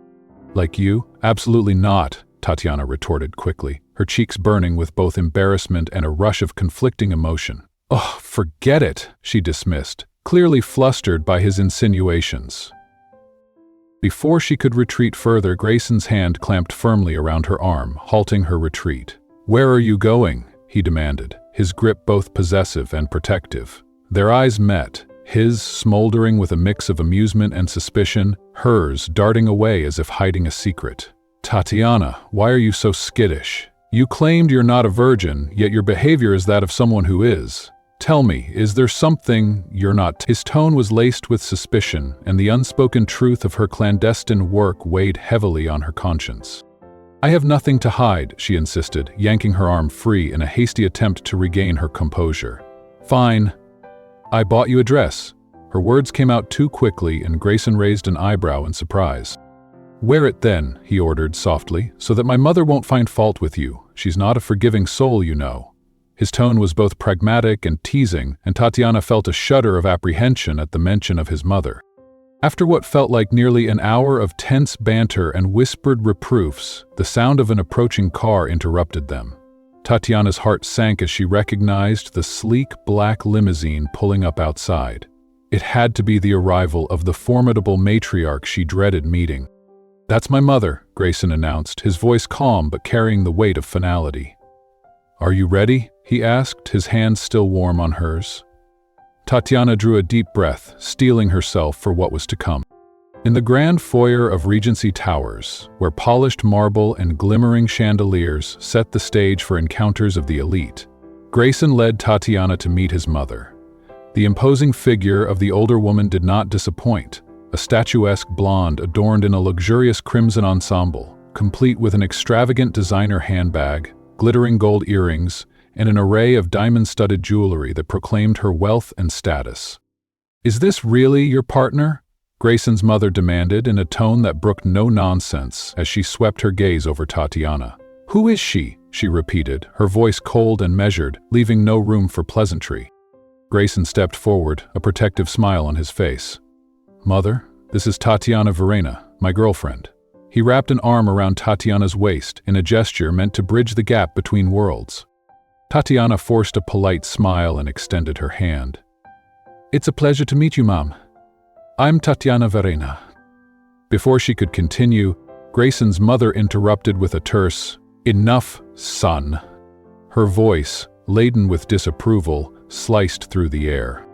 "Like you? Absolutely not," Tatiana retorted quickly, her cheeks burning with both embarrassment and a rush of conflicting emotion. "Oh, forget it," she dismissed, clearly flustered by his insinuations. Before she could retreat further, Grayson's hand clamped firmly around her arm, halting her retreat. "Where are you going?" he demanded, his grip both possessive and protective. Their eyes met, his smoldering with a mix of amusement and suspicion, hers darting away as if hiding a secret. "Tatiana, why are you so skittish? You claimed you're not a virgin, yet your behavior is that of someone who is. Tell me, is there something you're not?" His tone was laced with suspicion, and the unspoken truth of her clandestine work weighed heavily on her conscience. "I have nothing to hide," she insisted, yanking her arm free in a hasty attempt to regain her composure. "Fine. I bought you a dress." Her words came out too quickly, and Grayson raised an eyebrow in surprise. "Wear it then," he ordered softly, "so that my mother won't find fault with you. She's not a forgiving soul, you know." His tone was both pragmatic and teasing, and Tatiana felt a shudder of apprehension at the mention of his mother. After what felt like nearly an hour of tense banter and whispered reproofs, the sound of an approaching car interrupted them. Tatiana's heart sank as she recognized the sleek black limousine pulling up outside. It had to be the arrival of the formidable matriarch she dreaded meeting. "That's my mother," Grayson announced, his voice calm but carrying the weight of finality. "Are you ready?" he asked, his hand still warm on hers. Tatiana drew a deep breath, steeling herself for what was to come. In the grand foyer of Regency Towers, where polished marble and glimmering chandeliers set the stage for encounters of the elite, Grayson led Tatiana to meet his mother. The imposing figure of the older woman did not disappoint, a statuesque blonde adorned in a luxurious crimson ensemble, complete with an extravagant designer handbag, glittering gold earrings, and an array of diamond-studded jewelry that proclaimed her wealth and status. "Is this really your partner?" Grayson's mother demanded in a tone that brooked no nonsense as she swept her gaze over Tatiana. "Who is she?" she repeated, her voice cold and measured, leaving no room for pleasantry. Grayson stepped forward, a protective smile on his face. "Mother, this is Tatiana Verena, my girlfriend." He wrapped an arm around Tatiana's waist in a gesture meant to bridge the gap between worlds. Tatiana forced a polite smile and extended her hand. "It's a pleasure to meet you, Mom. I'm Tatiana Verena." Before she could continue, Grayson's mother interrupted with a terse, "Enough, son." Her voice, laden with disapproval, sliced through the air.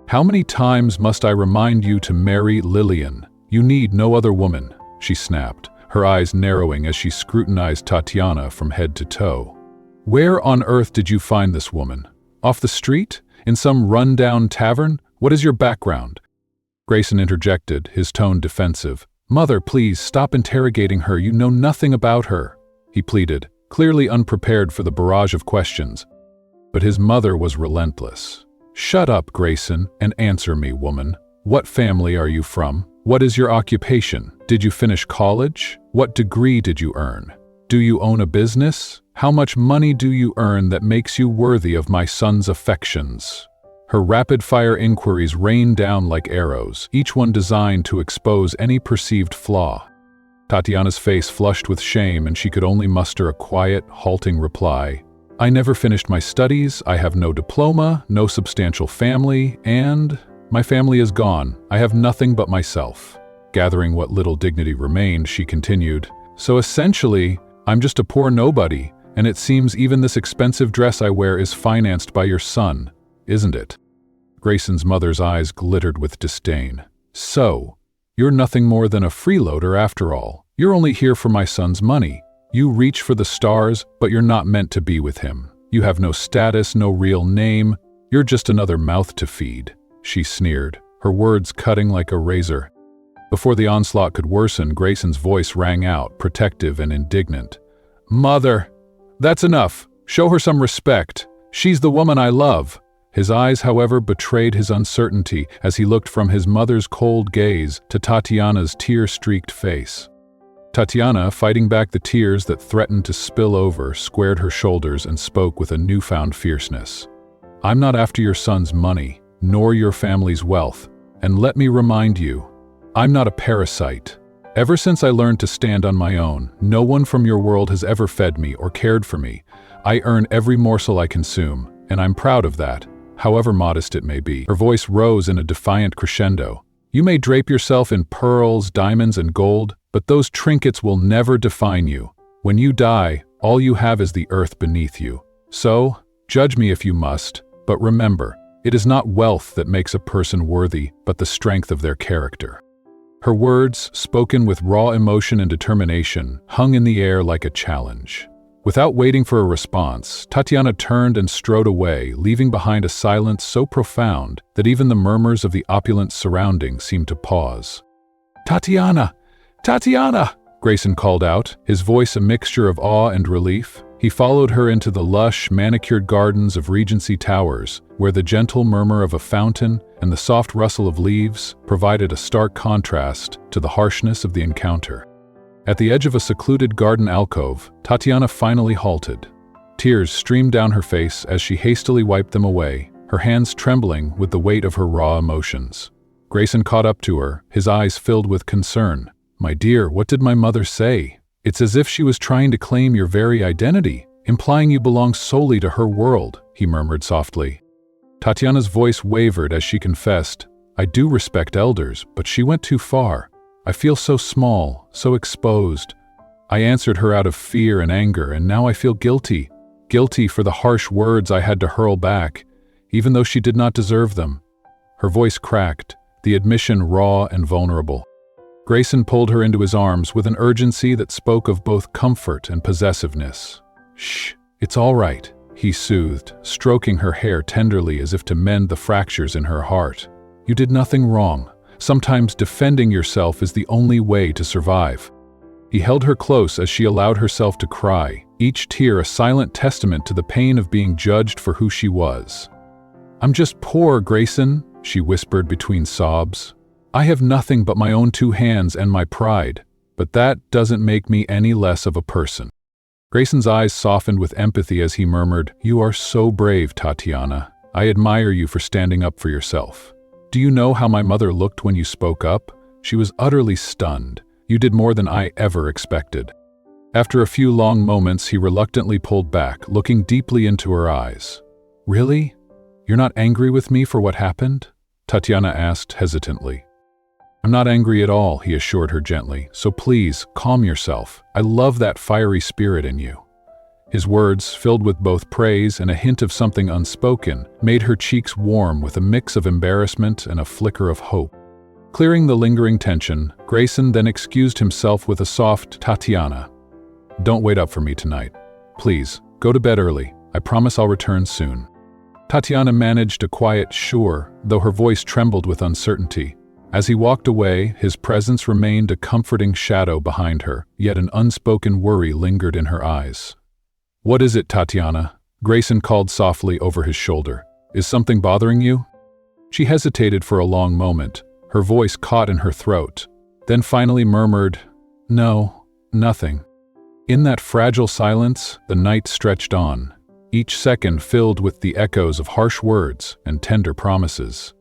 "How many times must I remind you to marry Lillian? You need no other woman," she snapped, her eyes narrowing as she scrutinized Tatiana from head to toe. "Where on earth did you find this woman? Off the street? In some run-down tavern? What is your background?" Grayson interjected, his tone defensive. "Mother, please stop interrogating her. You know nothing about her," he pleaded, clearly unprepared for the barrage of questions. But his mother was relentless. "Shut up, Grayson, and answer me, woman. What family are you from? What is your occupation? Did you finish college? What degree did you earn? Do you own a business? How much money do you earn that makes you worthy of my son's affections?" Her rapid-fire inquiries rained down like arrows, each one designed to expose any perceived flaw. Tatiana's face flushed with shame, and she could only muster a quiet, halting reply. "I never finished my studies, I have no diploma, no substantial family, and my family is gone. I have nothing but myself." Gathering what little dignity remained, she continued, "So essentially, I'm just a poor nobody, And it seems even this expensive dress I wear is financed by your son, isn't it?" Grayson's mother's eyes glittered with disdain. "So, you're nothing more than a freeloader after all. You're only here for my son's money. You reach for the stars, but you're not meant to be with him. You have no status, no real name. You're just another mouth to feed," she sneered, her words cutting like a razor. Before the onslaught could worsen, Grayson's voice rang out, protective and indignant. "Mother, that's enough. Show her some respect. She's the woman I love." His eyes, however, betrayed his uncertainty as he looked from his mother's cold gaze to Tatiana's tear-streaked face. Tatiana, fighting back the tears that threatened to spill over, squared her shoulders and spoke with a newfound fierceness. "I'm not after your son's money, nor your family's wealth, and let me remind you, I'm not a parasite. Ever since I learned to stand on my own, no one from your world has ever fed me or cared for me. I earn every morsel I consume, and I'm proud of that, however modest it may be." Her voice rose in a defiant crescendo. "You may drape yourself in pearls, diamonds, and gold, but those trinkets will never define you. When you die, all you have is the earth beneath you. So, judge me if you must, but remember, it is not wealth that makes a person worthy, but the strength of their character." Her words, spoken with raw emotion and determination, hung in the air like a challenge. Without waiting for a response, Tatiana turned and strode away, leaving behind a silence so profound that even the murmurs of the opulent surroundings seemed to pause. "Tatiana! Tatiana!" Grayson called out, his voice a mixture of awe and relief. He followed her into the lush, manicured gardens of Regency Towers, where the gentle murmur of a fountain and the soft rustle of leaves provided a stark contrast to the harshness of the encounter. At the edge of a secluded garden alcove, Tatiana finally halted. Tears streamed down her face as she hastily wiped them away, her hands trembling with the weight of her raw emotions. Grayson caught up to her, his eyes filled with concern. "My dear, what did my mother say? It's as if she was trying to claim your very identity, implying you belong solely to her world," he murmured softly. Tatiana's voice wavered as she confessed, "I do respect elders, but she went too far. I feel so small, so exposed. I answered her out of fear and anger, and now I feel guilty. Guilty for the harsh words I had to hurl back, even though she did not deserve them." Her voice cracked, the admission raw and vulnerable. Grayson pulled her into his arms with an urgency that spoke of both comfort and possessiveness. "Shh, it's all right," he soothed, stroking her hair tenderly as if to mend the fractures in her heart. "You did nothing wrong. Sometimes defending yourself is the only way to survive." He held her close as she allowed herself to cry, each tear a silent testament to the pain of being judged for who she was. "I'm just poor, Grayson," she whispered between sobs. "I have nothing but my own two hands and my pride, but that doesn't make me any less of a person." Grayson's eyes softened with empathy as he murmured, "You are so brave, Tatiana. I admire you for standing up for yourself. Do you know how my mother looked when you spoke up? She was utterly stunned. You did more than I ever expected." After a few long moments, he reluctantly pulled back, looking deeply into her eyes. "Really? You're not angry with me for what happened?" Tatiana asked hesitantly. "I'm not angry at all," he assured her gently, "so please, calm yourself. I love that fiery spirit in you." His words, filled with both praise and a hint of something unspoken, made her cheeks warm with a mix of embarrassment and a flicker of hope. Clearing the lingering tension, Grayson then excused himself with a soft, "Tatiana, don't wait up for me tonight. Please, go to bed early. I promise I'll return soon." Tatiana managed a quiet "sure," though her voice trembled with uncertainty. As he walked away, his presence remained a comforting shadow behind her, yet an unspoken worry lingered in her eyes. "What is it, Tatiana?" Grayson called softly over his shoulder. "Is something bothering you?" She hesitated for a long moment, her voice caught in her throat, then finally murmured, "No, nothing." In that fragile silence, the night stretched on, each second filled with the echoes of harsh words and tender promises.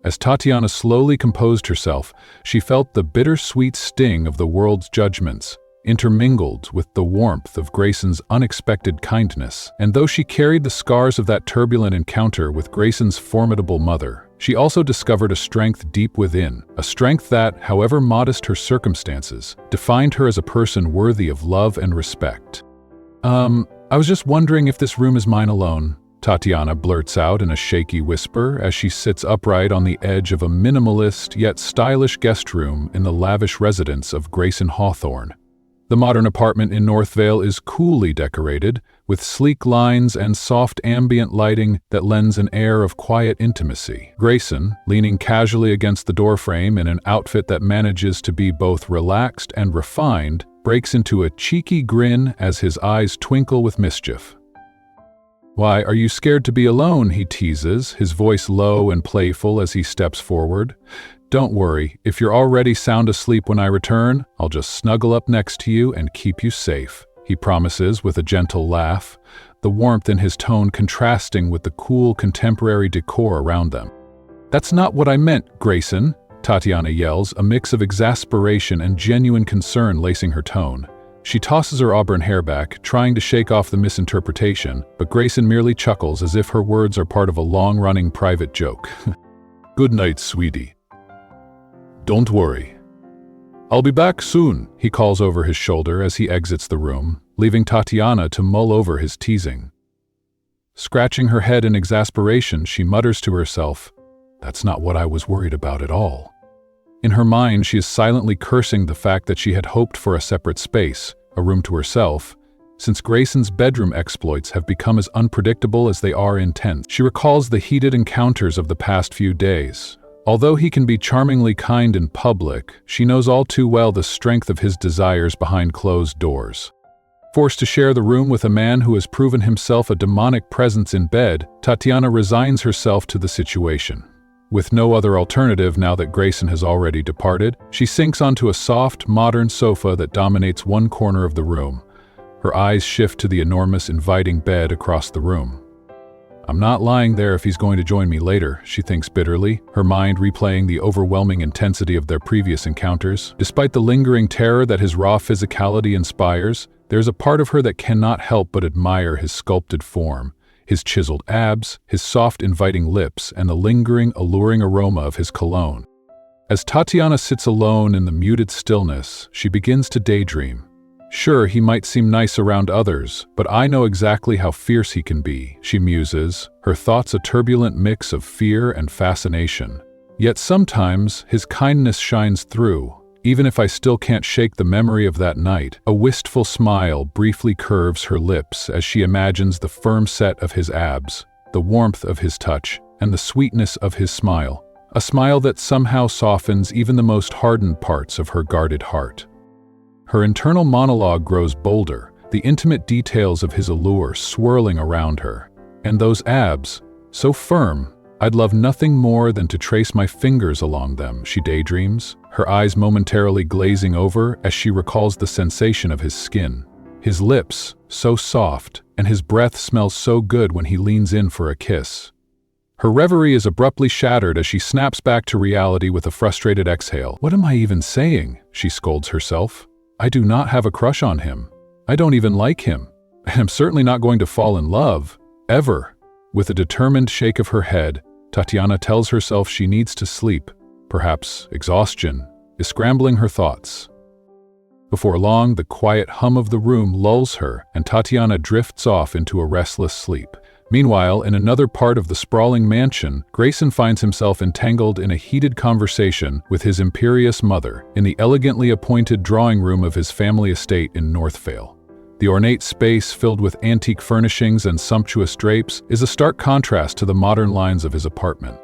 As Tatiana slowly composed herself, she felt the bittersweet sting of the world's judgments, intermingled with the warmth of Grayson's unexpected kindness. And though she carried the scars of that turbulent encounter with Grayson's formidable mother, she also discovered a strength deep within, a strength that, however modest her circumstances, defined her as a person worthy of love and respect. I was just wondering if this room is mine alone, Tatiana blurts out in a shaky whisper as she sits upright on the edge of a minimalist yet stylish guest room in the lavish residence of Grayson Hawthorne. The modern apartment in Northvale is coolly decorated, with sleek lines and soft ambient lighting that lends an air of quiet intimacy. Grayson, leaning casually against the doorframe in an outfit that manages to be both relaxed and refined, breaks into a cheeky grin as his eyes twinkle with mischief. "Why, are you scared to be alone?" he teases, his voice low and playful as he steps forward. "Don't worry, if you're already sound asleep when I return, I'll just snuggle up next to you and keep you safe," he promises with a gentle laugh, the warmth in his tone contrasting with the cool contemporary decor around them. "That's not what I meant, Grayson," Tatiana yells, a mix of exasperation and genuine concern lacing her tone. She tosses her auburn hair back, trying to shake off the misinterpretation, but Grayson merely chuckles as if her words are part of a long-running private joke. "Good night, sweetie. Don't worry. I'll be back soon," he calls over his shoulder as he exits the room, leaving Tatiana to mull over his teasing. Scratching her head in exasperation, she mutters to herself, "That's not what I was worried about at all." In her mind, she is silently cursing the fact that she had hoped for a separate space, a room to herself, since Grayson's bedroom exploits have become as unpredictable as they are intense. She recalls the heated encounters of the past few days. Although he can be charmingly kind in public, she knows all too well the strength of his desires behind closed doors. Forced to share the room with a man who has proven himself a demonic presence in bed, Tatiana resigns herself to the situation. With no other alternative now that Grayson has already departed, she sinks onto a soft, modern sofa that dominates one corner of the room. Her eyes shift to the enormous, inviting bed across the room. "I'm not lying there if he's going to join me later," she thinks bitterly, her mind replaying the overwhelming intensity of their previous encounters. Despite the lingering terror that his raw physicality inspires, there's a part of her that cannot help but admire his sculpted form, his chiseled abs, his soft, inviting lips, and the lingering, alluring aroma of his cologne. As Tatiana sits alone in the muted stillness, she begins to daydream. "Sure, he might seem nice around others, but I know exactly how fierce he can be," she muses, her thoughts a turbulent mix of fear and fascination. Yet sometimes his kindness shines through. Even if I still can't shake the memory of that night, a wistful smile briefly curves her lips as she imagines the firm set of his abs, the warmth of his touch, and the sweetness of his smile, a smile that somehow softens even the most hardened parts of her guarded heart. Her internal monologue grows bolder, the intimate details of his allure swirling around her. And those abs, so firm, I'd love nothing more than to trace my fingers along them, she daydreams, her eyes momentarily glazing over as she recalls the sensation of his skin. His lips, so soft, and his breath smells so good when he leans in for a kiss. Her reverie is abruptly shattered as she snaps back to reality with a frustrated exhale. "What am I even saying?" she scolds herself. "I do not have a crush on him. I don't even like him. And I'm certainly not going to fall in love. Ever." With a determined shake of her head, Tatiana tells herself she needs to sleep. Perhaps exhaustion is scrambling her thoughts. Before long, the quiet hum of the room lulls her, and Tatiana drifts off into a restless sleep. Meanwhile, in another part of the sprawling mansion, Grayson finds himself entangled in a heated conversation with his imperious mother in the elegantly appointed drawing room of his family estate in Northvale. The ornate space, filled with antique furnishings and sumptuous drapes, is a stark contrast to the modern lines of his apartment.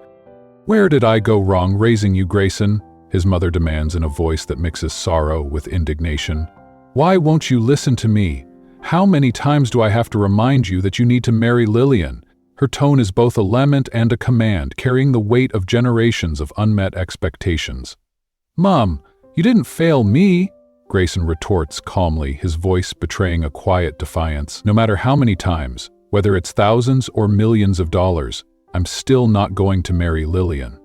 "Where did I go wrong raising you, Grayson?" his mother demands in a voice that mixes sorrow with indignation. "Why won't you listen to me? How many times do I have to remind you that you need to marry Lillian?" Her tone is both a lament and a command, carrying the weight of generations of unmet expectations. "Mom, you didn't fail me," Grayson retorts calmly, his voice betraying a quiet defiance. "No matter how many times, whether it's thousands or millions of dollars, I'm still not going to marry Lillian."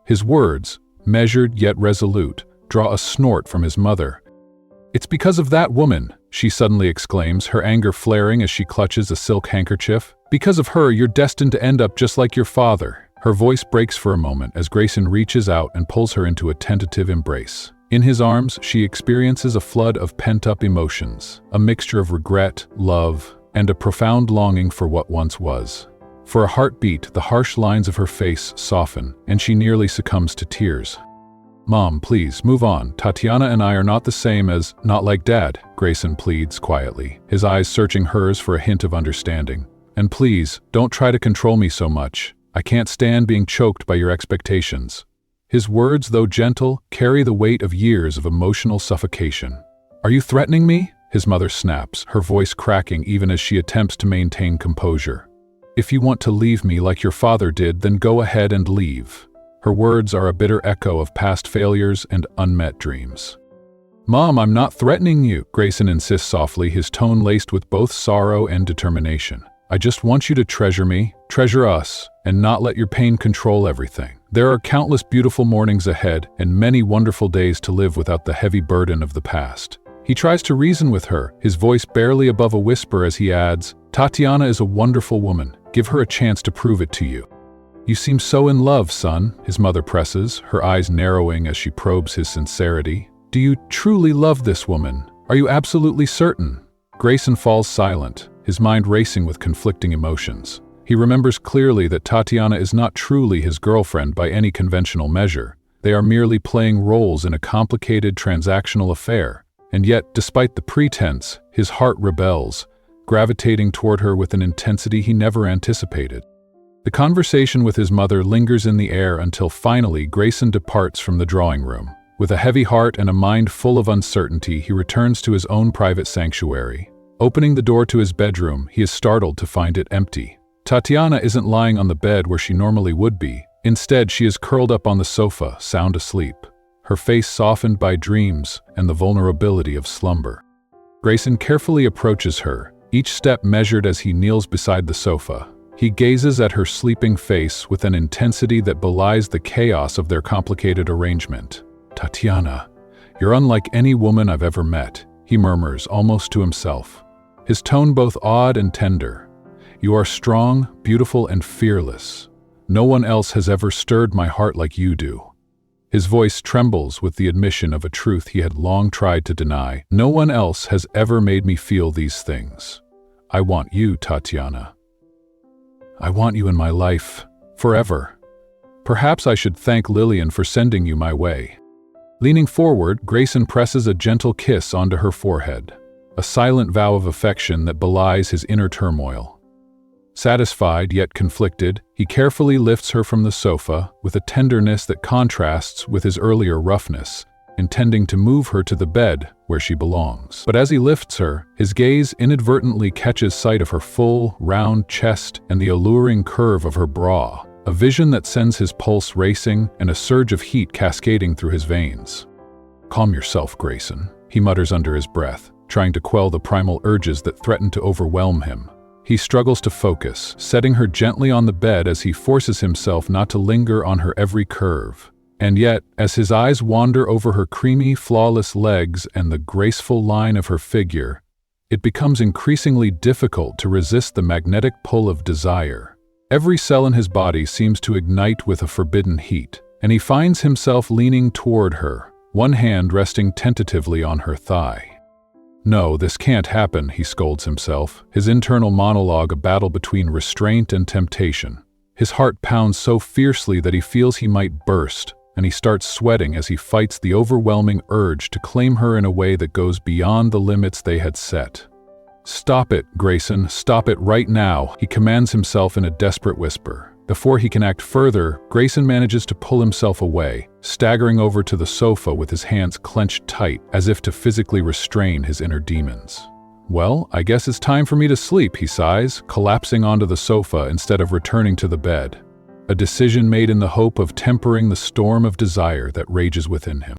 His words, measured yet resolute, draw a snort from his mother. "It's because of that woman," she suddenly exclaims, her anger flaring as she clutches a silk handkerchief. "Because of her, you're destined to end up just like your father." Her voice breaks for a moment as Grayson reaches out and pulls her into a tentative embrace. In his arms, she experiences a flood of pent-up emotions, a mixture of regret, love, and a profound longing for what once was. For a heartbeat, the harsh lines of her face soften, and she nearly succumbs to tears. "Mom, please, move on. Tatiana and I are not the same as, not like Dad," Grayson pleads quietly, his eyes searching hers for a hint of understanding. "And please, don't try to control me so much. I can't stand being choked by your expectations." His words, though gentle, carry the weight of years of emotional suffocation. "Are you threatening me?" his mother snaps, her voice cracking even as she attempts to maintain composure. "If you want to leave me like your father did, then go ahead and leave." Her words are a bitter echo of past failures and unmet dreams. "Mom, I'm not threatening you," Grayson insists softly, his tone laced with both sorrow and determination. "I just want you to treasure me, treasure us, and not let your pain control everything. There are countless beautiful mornings ahead and many wonderful days to live without the heavy burden of the past." He tries to reason with her, his voice barely above a whisper as he adds, "Tatiana is a wonderful woman. Give her a chance to prove it to you." "You seem so in love, son," his mother presses, her eyes narrowing as she probes his sincerity. "Do you truly love this woman? Are you absolutely certain?" Grayson falls silent, his mind racing with conflicting emotions. He remembers clearly that Tatiana is not truly his girlfriend by any conventional measure. They are merely playing roles in a complicated transactional affair. And yet, despite the pretense, his heart rebels, gravitating toward her with an intensity he never anticipated. The conversation with his mother lingers in the air until finally Grayson departs from the drawing room. With a heavy heart and a mind full of uncertainty, he returns to his own private sanctuary. Opening the door to his bedroom, he is startled to find it empty. Tatiana isn't lying on the bed where she normally would be. Instead, she is curled up on the sofa, sound asleep, her face softened by dreams and the vulnerability of slumber. Grayson carefully approaches her, each step measured as he kneels beside the sofa. He gazes at her sleeping face with an intensity that belies the chaos of their complicated arrangement. "Tatiana, you're unlike any woman I've ever met," he murmurs, almost to himself, his tone both awed and tender. "You are strong, beautiful, and fearless. No one else has ever stirred my heart like you do." His voice trembles with the admission of a truth he had long tried to deny. "No one else has ever made me feel these things. I want you, Tatiana. I want you in my life, forever. Perhaps I should thank Lillian for sending you my way." Leaning forward, Grayson presses a gentle kiss onto her forehead, a silent vow of affection that belies his inner turmoil. Satisfied yet conflicted, he carefully lifts her from the sofa with a tenderness that contrasts with his earlier roughness, intending to move her to the bed where she belongs. But as he lifts her, his gaze inadvertently catches sight of her full, round chest and the alluring curve of her bra, a vision that sends his pulse racing and a surge of heat cascading through his veins. "Calm yourself, Grayson," he mutters under his breath, trying to quell the primal urges that threaten to overwhelm him. He struggles to focus, setting her gently on the bed as he forces himself not to linger on her every curve. And yet, as his eyes wander over her creamy, flawless legs and the graceful line of her figure, it becomes increasingly difficult to resist the magnetic pull of desire. Every cell in his body seems to ignite with a forbidden heat, and he finds himself leaning toward her, one hand resting tentatively on her thigh. "No, this can't happen," he scolds himself, his internal monologue a battle between restraint and temptation. His heart pounds so fiercely that he feels he might burst, and he starts sweating as he fights the overwhelming urge to claim her in a way that goes beyond the limits they had set. "Stop it, Grayson, stop it right now," he commands himself in a desperate whisper. Before he can act further, Grayson manages to pull himself away, staggering over to the sofa with his hands clenched tight, as if to physically restrain his inner demons. "Well, I guess it's time for me to sleep," he sighs, collapsing onto the sofa instead of returning to the bed. A decision made in the hope of tempering the storm of desire that rages within him.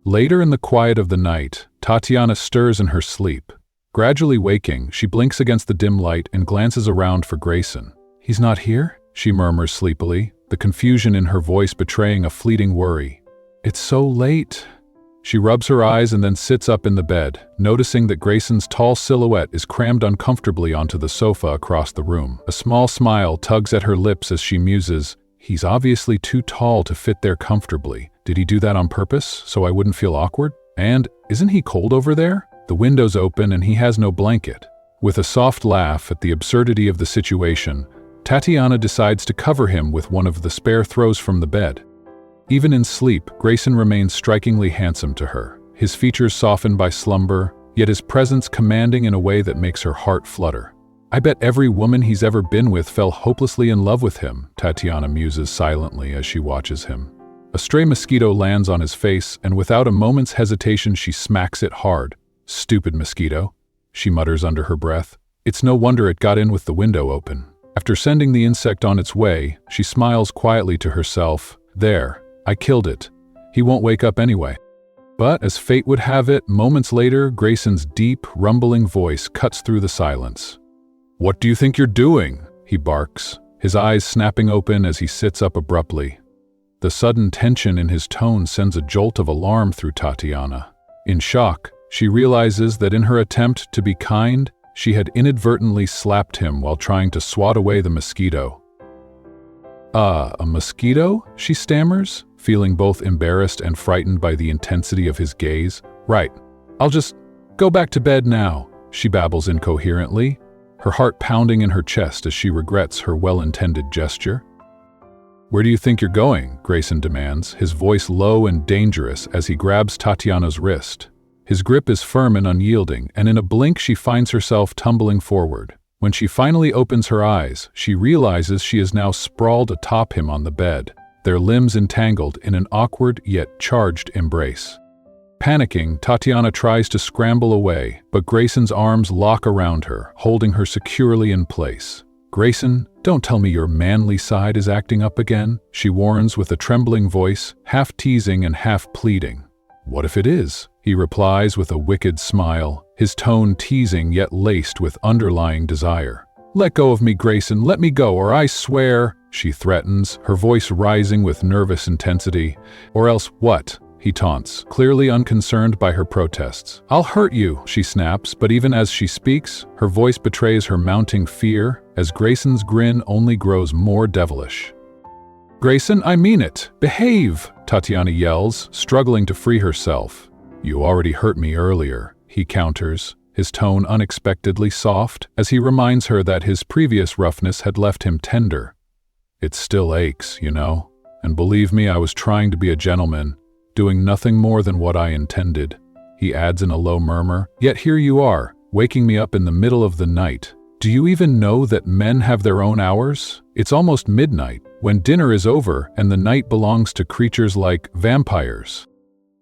Later in the quiet of the night, Tatiana stirs in her sleep. Gradually waking, she blinks against the dim light and glances around for Grayson. "He's not here?" she murmurs sleepily, the confusion in her voice betraying a fleeting worry. "It's so late." She rubs her eyes and then sits up in the bed, noticing that Grayson's tall silhouette is crammed uncomfortably onto the sofa across the room. A small smile tugs at her lips as she muses, He's obviously too tall to fit there comfortably. Did he do that on purpose, so I wouldn't feel awkward? And isn't he cold over there? The window's open and he has no blanket. With a soft laugh at the absurdity of the situation, Tatiana decides to cover him with one of the spare throws from the bed. Even in sleep, Grayson remains strikingly handsome to her, his features softened by slumber, yet his presence commanding in a way that makes her heart flutter. I bet every woman he's ever been with fell hopelessly in love with him, Tatiana muses silently as she watches him. A stray mosquito lands on his face, and without a moment's hesitation she smacks it hard. Stupid mosquito, she mutters under her breath. It's no wonder it got in with the window open. After sending the insect on its way, she smiles quietly to herself. There, I killed it. He won't wake up anyway. But as fate would have it, moments later, Grayson's deep, rumbling voice cuts through the silence. "What do you think you're doing?" he barks, his eyes snapping open as he sits up abruptly. The sudden tension in his tone sends a jolt of alarm through Tatiana. In shock, she realizes that in her attempt to be kind, she had inadvertently slapped him while trying to swat away the mosquito. A mosquito?" she stammers, feeling both embarrassed and frightened by the intensity of his gaze. "Right. I'll just go back to bed now," she babbles incoherently, her heart pounding in her chest as she regrets her well-intended gesture. "Where do you think you're going?" Grayson demands, his voice low and dangerous as he grabs Tatiana's wrist. His grip is firm and unyielding, and in a blink she finds herself tumbling forward. When she finally opens her eyes, she realizes she is now sprawled atop him on the bed, their limbs entangled in an awkward yet charged embrace. Panicking, Tatiana tries to scramble away, but Grayson's arms lock around her, holding her securely in place. "Grayson, don't tell me your manly side is acting up again," she warns with a trembling voice, half teasing and half pleading. "What if it is?" he replies with a wicked smile, his tone teasing yet laced with underlying desire. "Let go of me, Grayson, let me go, or I swear," she threatens, her voice rising with nervous intensity. "Or else what?" he taunts, clearly unconcerned by her protests. "I'll hurt you," she snaps, but even as she speaks, her voice betrays her mounting fear as Grayson's grin only grows more devilish. "Grayson, I mean it! Behave!" Tatiana yells, struggling to free herself. "You already hurt me earlier," he counters, his tone unexpectedly soft as he reminds her that his previous roughness had left him tender. "It still aches, you know, and believe me, I was trying to be a gentleman, doing nothing more than what I intended," he adds in a low murmur. "Yet here you are, waking me up in the middle of the night. Do you even know that men have their own hours? It's almost midnight, when dinner is over and the night belongs to creatures like vampires."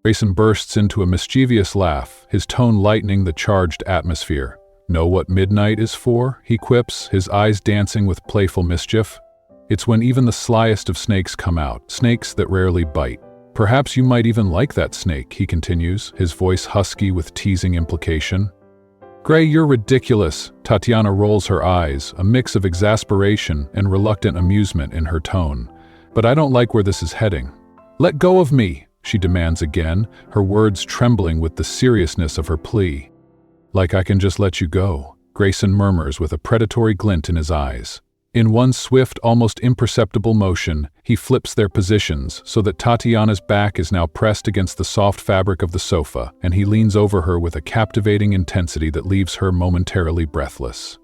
Grayson bursts into a mischievous laugh, his tone lightening the charged atmosphere. "Know what midnight is for?" he quips, his eyes dancing with playful mischief. "It's when even the slyest of snakes come out, snakes that rarely bite. Perhaps you might even like that snake," he continues, his voice husky with teasing implication. "Gray, you're ridiculous." Tatiana rolls her eyes, a mix of exasperation and reluctant amusement in her tone. "But I don't like where this is heading." "Let go of me," she demands again, her words trembling with the seriousness of her plea. "Like I can just let you go," Grayson murmurs with a predatory glint in his eyes. In one swift, almost imperceptible motion, he flips their positions so that Tatiana's back is now pressed against the soft fabric of the sofa, and he leans over her with a captivating intensity that leaves her momentarily breathless.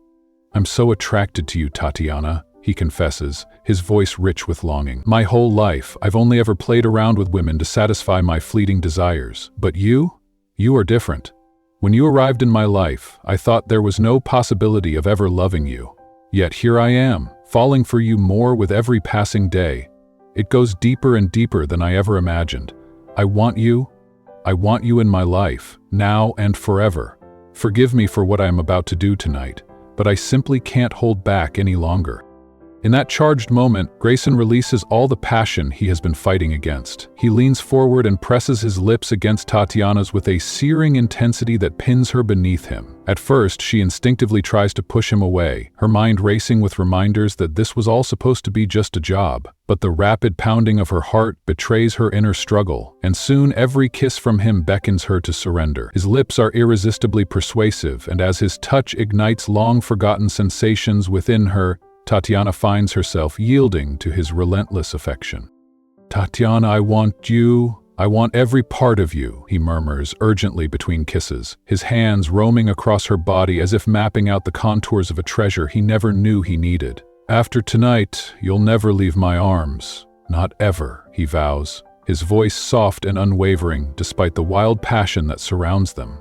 "I'm so attracted to you, Tatiana," he confesses, his voice rich with longing. "My whole life, I've only ever played around with women to satisfy my fleeting desires. But you are different. When you arrived in my life, I thought there was no possibility of ever loving you. Yet here I am, falling for you more with every passing day. It goes deeper and deeper than I ever imagined. I want you in my life, now and forever. Forgive me for what I am about to do tonight, but I simply can't hold back any longer." In that charged moment, Grayson releases all the passion he has been fighting against. He leans forward and presses his lips against Tatiana's with a searing intensity that pins her beneath him. At first, she instinctively tries to push him away, her mind racing with reminders that this was all supposed to be just a job. But the rapid pounding of her heart betrays her inner struggle, and soon every kiss from him beckons her to surrender. His lips are irresistibly persuasive, and as his touch ignites long-forgotten sensations within her, Tatiana finds herself yielding to his relentless affection. "Tatiana, I want you. I want every part of you," he murmurs urgently between kisses, his hands roaming across her body as if mapping out the contours of a treasure he never knew he needed. "After tonight, you'll never leave my arms. Not ever," he vows, his voice soft and unwavering despite the wild passion that surrounds them.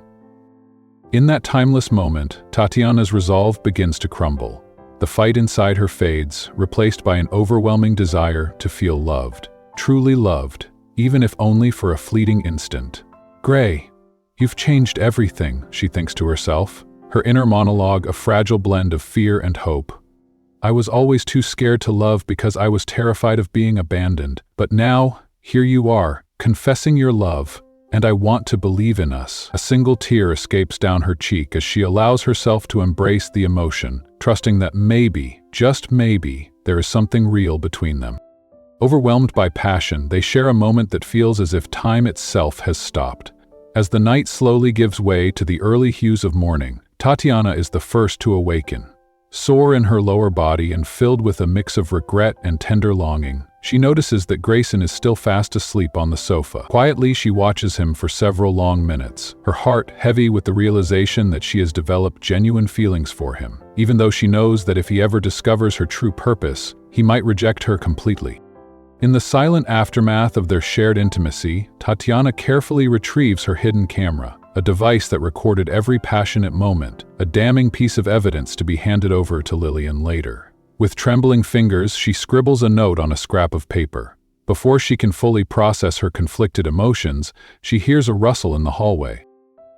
In that timeless moment, Tatiana's resolve begins to crumble. The fight inside her fades, replaced by an overwhelming desire to feel loved, truly loved, even if only for a fleeting instant. "Gray, you've changed everything," she thinks to herself, her inner monologue a fragile blend of fear and hope. "I was always too scared to love because I was terrified of being abandoned. But now, here you are, confessing your love, and I want to believe in us." A single tear escapes down her cheek as she allows herself to embrace the emotion, trusting that maybe, just maybe, there is something real between them. Overwhelmed by passion, they share a moment that feels as if time itself has stopped. As the night slowly gives way to the early hues of morning, Tatiana is the first to awaken. Sore in her lower body and filled with a mix of regret and tender longing, she notices that Grayson is still fast asleep on the sofa. Quietly, she watches him for several long minutes, her heart heavy with the realization that she has developed genuine feelings for him, even though she knows that if he ever discovers her true purpose, he might reject her completely. In the silent aftermath of their shared intimacy, Tatiana carefully retrieves her hidden camera, a device that recorded every passionate moment, a damning piece of evidence to be handed over to Lillian later. With trembling fingers, she scribbles a note on a scrap of paper. Before she can fully process her conflicted emotions, she hears a rustle in the hallway.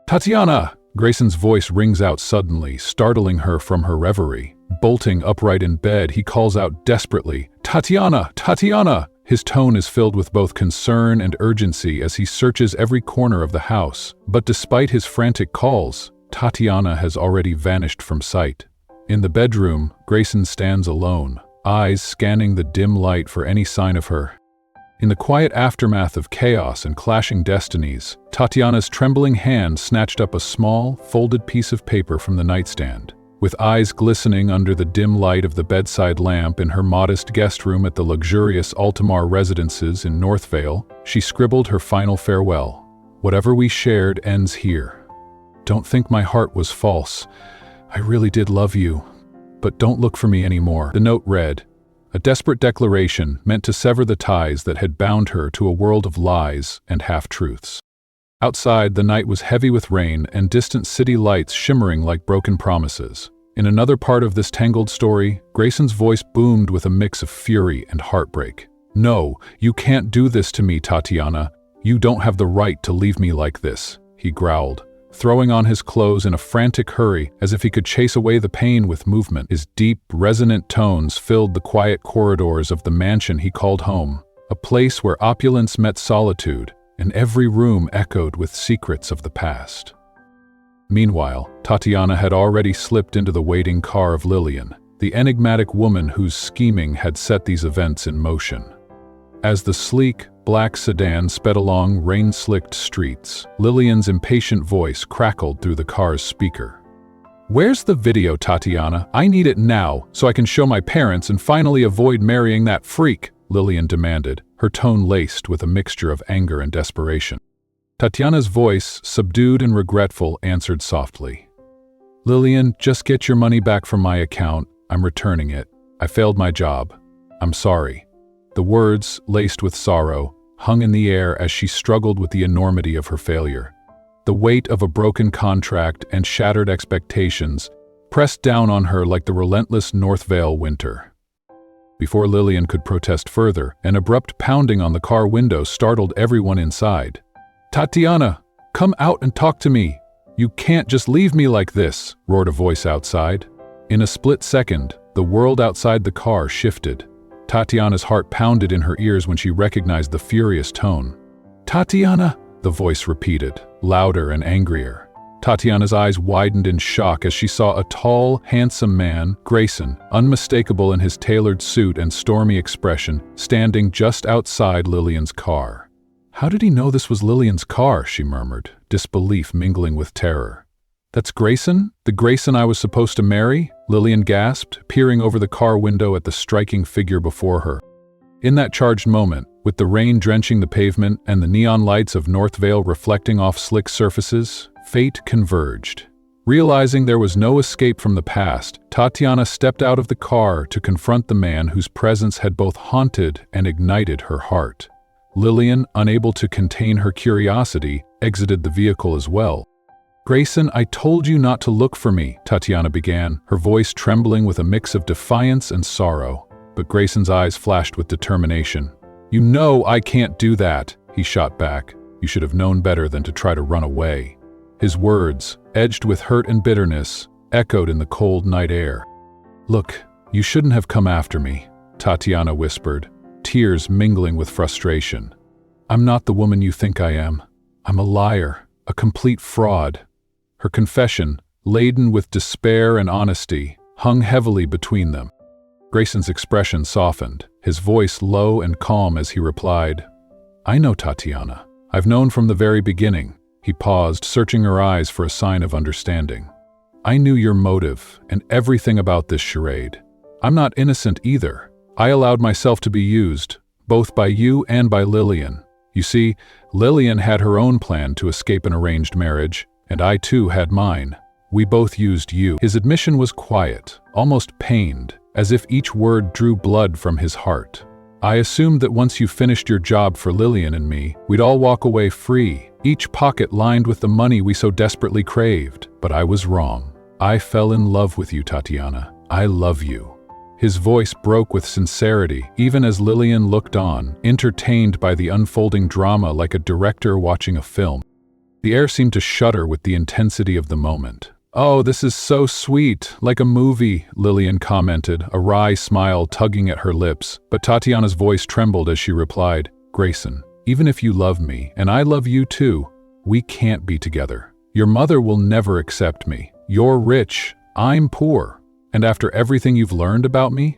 "Tatiana!" Grayson's voice rings out suddenly, startling her from her reverie. Bolting upright in bed, he calls out desperately, "Tatiana! Tatiana!" His tone is filled with both concern and urgency as he searches every corner of the house. But despite his frantic calls, Tatiana has already vanished from sight. In the bedroom, Grayson stands alone, eyes scanning the dim light for any sign of her. In the quiet aftermath of chaos and clashing destinies, Tatiana's trembling hand snatched up a small, folded piece of paper from the nightstand. With eyes glistening under the dim light of the bedside lamp in her modest guest room at the luxurious Altamar residences in Northvale, she scribbled her final farewell. "Whatever we shared ends here. Don't think my heart was false. I really did love you. But don't look for me anymore." The note read, a desperate declaration meant to sever the ties that had bound her to a world of lies and half-truths. Outside, the night was heavy with rain and distant city lights shimmering like broken promises. In another part of this tangled story, Grayson's voice boomed with a mix of fury and heartbreak. "No, you can't do this to me, Tatiana. You don't have the right to leave me like this," he growled, throwing on his clothes in a frantic hurry as if he could chase away the pain with movement. His deep, resonant tones filled the quiet corridors of the mansion he called home, a place where opulence met solitude, and every room echoed with secrets of the past. Meanwhile, Tatiana had already slipped into the waiting car of Lillian, the enigmatic woman whose scheming had set these events in motion. As the sleek, black sedan sped along rain-slicked streets, Lillian's impatient voice crackled through the car's speaker. "Where's the video, Tatiana? I need it now, so I can show my parents and finally avoid marrying that freak," Lillian demanded, her tone laced with a mixture of anger and desperation. Tatiana's voice, subdued and regretful, answered softly. "Lillian, just get your money back from my account. I'm returning it. I failed my job. I'm sorry." The words, laced with sorrow, hung in the air as she struggled with the enormity of her failure. The weight of a broken contract and shattered expectations pressed down on her like the relentless Northvale winter. Before Lillian could protest further, an abrupt pounding on the car window startled everyone inside. "Tatiana, come out and talk to me. You can't just leave me like this," roared a voice outside. In a split second, the world outside the car shifted. Tatiana's heart pounded in her ears when she recognized the furious tone. "Tatiana," the voice repeated, louder and angrier. Tatiana's eyes widened in shock as she saw a tall, handsome man, Grayson, unmistakable in his tailored suit and stormy expression, standing just outside Lillian's car. "How did he know this was Lillian's car?" she murmured, disbelief mingling with terror. "That's Grayson? The Grayson I was supposed to marry?" Lillian gasped, peering over the car window at the striking figure before her. In that charged moment, with the rain drenching the pavement and the neon lights of Northvale reflecting off slick surfaces, fate converged. Realizing there was no escape from the past, Tatiana stepped out of the car to confront the man whose presence had both haunted and ignited her heart. Lillian, unable to contain her curiosity, exited the vehicle as well. "Grayson, I told you not to look for me," Tatiana began, her voice trembling with a mix of defiance and sorrow. But Grayson's eyes flashed with determination. "You know I can't do that," he shot back. "You should have known better than to try to run away." His words, edged with hurt and bitterness, echoed in the cold night air. "Look, you shouldn't have come after me," Tatiana whispered, tears mingling with frustration. "I'm not the woman you think I am. I'm a liar, a complete fraud." Her confession, laden with despair and honesty, hung heavily between them. Grayson's expression softened, his voice low and calm as he replied, "I know, Tatiana. I've known from the very beginning." He paused, searching her eyes for a sign of understanding. "I knew your motive and everything about this charade. I'm not innocent either. I allowed myself to be used, both by you and by Lillian. You see, Lillian had her own plan to escape an arranged marriage, and I too had mine. We both used you." His admission was quiet, almost pained, as if each word drew blood from his heart. "I assumed that once you finished your job for Lillian and me, we'd all walk away free, each pocket lined with the money we so desperately craved. But I was wrong. I fell in love with you, Tatiana. I love you." His voice broke with sincerity, even as Lillian looked on, entertained by the unfolding drama like a director watching a film. The air seemed to shudder with the intensity of the moment. "Oh, this is so sweet, like a movie," Lillian commented, a wry smile tugging at her lips, but Tatiana's voice trembled as she replied, "Grayson, even if you love me, and I love you too, we can't be together. Your mother will never accept me. You're rich, I'm poor, and after everything you've learned about me,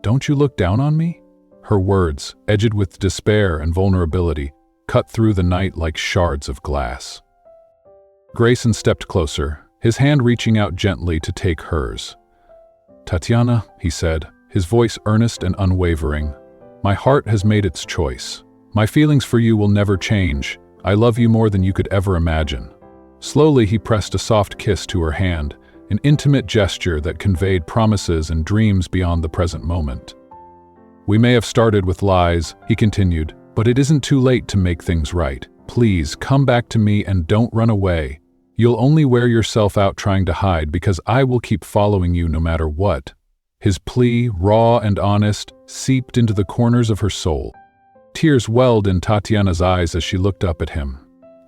don't you look down on me?" Her words, edged with despair and vulnerability, cut through the night like shards of glass. Grayson stepped closer, his hand reaching out gently to take hers. "Tatiana," he said, his voice earnest and unwavering, "my heart has made its choice. My feelings for you will never change. I love you more than you could ever imagine." Slowly he pressed a soft kiss to her hand, an intimate gesture that conveyed promises and dreams beyond the present moment. "We may have started with lies," he continued, "but it isn't too late to make things right. Please, come back to me and don't run away. You'll only wear yourself out trying to hide because I will keep following you no matter what." His plea, raw and honest, seeped into the corners of her soul. Tears welled in Tatiana's eyes as she looked up at him.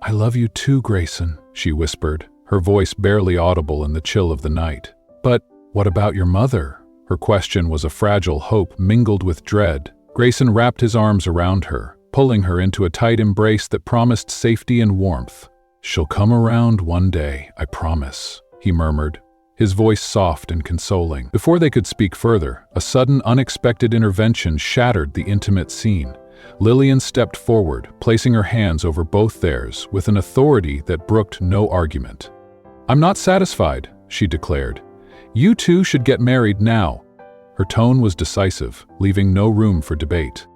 "I love you too, Grayson," she whispered, her voice barely audible in the chill of the night. "But what about your mother?" Her question was a fragile hope mingled with dread. Grayson wrapped his arms around her, pulling her into a tight embrace that promised safety and warmth. "She'll come around one day, I promise," he murmured, his voice soft and consoling. Before they could speak further, a sudden, unexpected intervention shattered the intimate scene. Lillian stepped forward, placing her hands over both theirs with an authority that brooked no argument. "I'm not satisfied," she declared. "You two should get married now." Her tone was decisive, leaving no room for debate.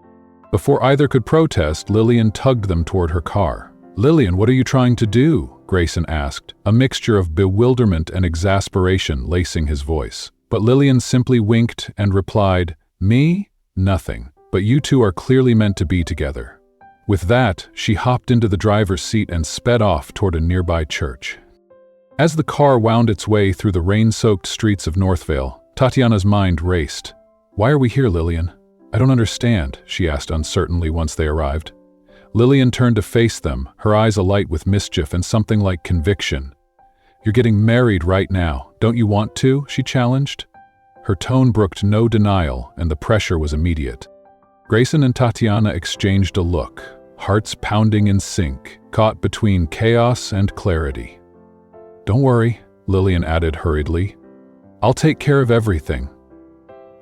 Before either could protest, Lillian tugged them toward her car. "Lillian, what are you trying to do?" Grayson asked, a mixture of bewilderment and exasperation lacing his voice. But Lillian simply winked and replied, "Me? Nothing. But you two are clearly meant to be together." With that, she hopped into the driver's seat and sped off toward a nearby church. As the car wound its way through the rain-soaked streets of Northvale, Tatiana's mind raced. "Why are we here, Lillian? I don't understand," she asked uncertainly once they arrived. Lillian turned to face them, her eyes alight with mischief and something like conviction. "You're getting married right now. Don't you want to?" she challenged. Her tone brooked no denial, and the pressure was immediate. Grayson and Tatiana exchanged a look, hearts pounding in sync, caught between chaos and clarity. "Don't worry," Lillian added hurriedly. "I'll take care of everything."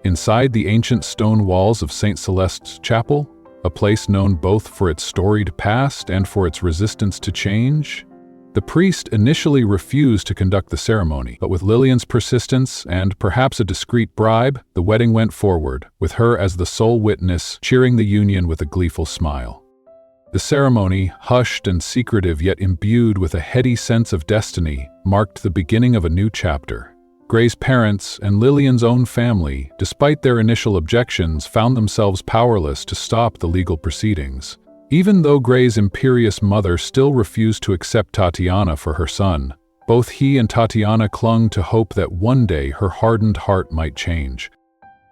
Inside the ancient stone walls of St. Celeste's Chapel, a place known both for its storied past and for its resistance to change, The priest initially refused to conduct the ceremony, but with Lillian's persistence and perhaps a discreet bribe, the wedding went forward, with her as the sole witness, cheering the union with a gleeful smile. The ceremony, hushed and secretive yet imbued with a heady sense of destiny, marked the beginning of a new chapter. Gray's parents and Lillian's own family, despite their initial objections, found themselves powerless to stop the legal proceedings. Even though Gray's imperious mother still refused to accept Tatiana for her son, both he and Tatiana clung to hope that one day her hardened heart might change.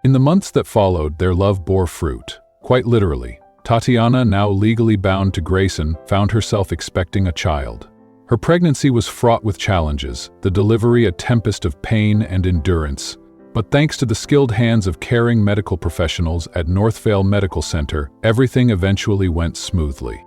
In the months that followed, their love bore fruit. Quite literally, Tatiana, now legally bound to Grayson, found herself expecting a child. Her pregnancy was fraught with challenges, the delivery a tempest of pain and endurance. But thanks to the skilled hands of caring medical professionals at Northvale Medical Center, everything eventually went smoothly.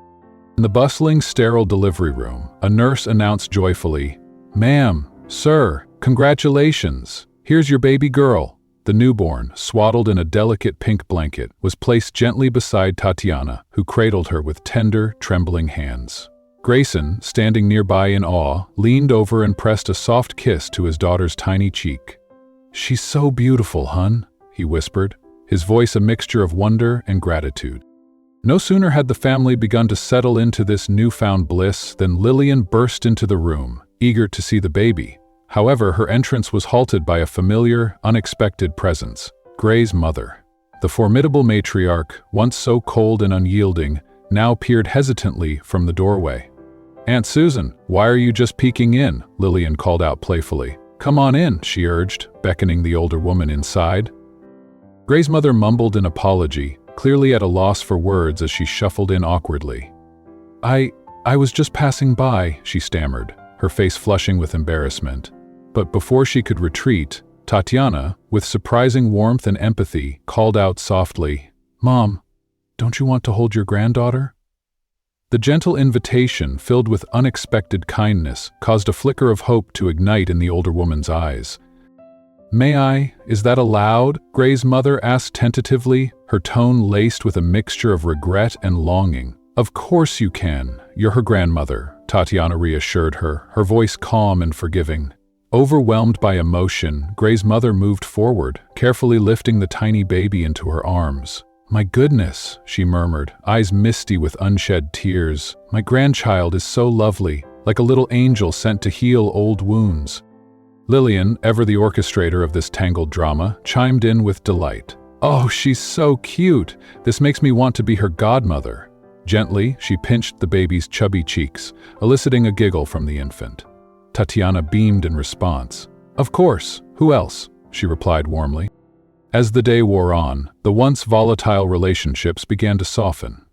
In the bustling, sterile delivery room, a nurse announced joyfully, "Ma'am, sir, congratulations! Here's your baby girl." The newborn, swaddled in a delicate pink blanket, was placed gently beside Tatiana, who cradled her with tender, trembling hands. Grayson, standing nearby in awe, leaned over and pressed a soft kiss to his daughter's tiny cheek. "She's so beautiful, hun," he whispered, his voice a mixture of wonder and gratitude. No sooner had the family begun to settle into this newfound bliss than Lillian burst into the room, eager to see the baby. However, her entrance was halted by a familiar, unexpected presence, Gray's mother. The formidable matriarch, once so cold and unyielding, now peered hesitantly from the doorway. "Aunt Susan, why are you just peeking in?" Lillian called out playfully. "Come on in," she urged, beckoning the older woman inside. Gray's mother mumbled an apology, clearly at a loss for words as she shuffled in awkwardly. I was just passing by," she stammered, her face flushing with embarrassment. But before she could retreat, Tatiana, with surprising warmth and empathy, called out softly, "Mom, don't you want to hold your granddaughter?" The gentle invitation, filled with unexpected kindness, caused a flicker of hope to ignite in the older woman's eyes. "May I? Is that allowed?" Gray's mother asked tentatively, her tone laced with a mixture of regret and longing. "Of course you can. You're her grandmother," Tatiana reassured her, her voice calm and forgiving. Overwhelmed by emotion, Gray's mother moved forward, carefully lifting the tiny baby into her arms. "My goodness," she murmured, eyes misty with unshed tears. "My grandchild is so lovely, like a little angel sent to heal old wounds." Lillian, ever the orchestrator of this tangled drama, chimed in with delight. "Oh, she's so cute! This makes me want to be her godmother." Gently, she pinched the baby's chubby cheeks, eliciting a giggle from the infant. Tatiana beamed in response. "Of course, who else?" she replied warmly. As the day wore on, the once volatile relationships began to soften.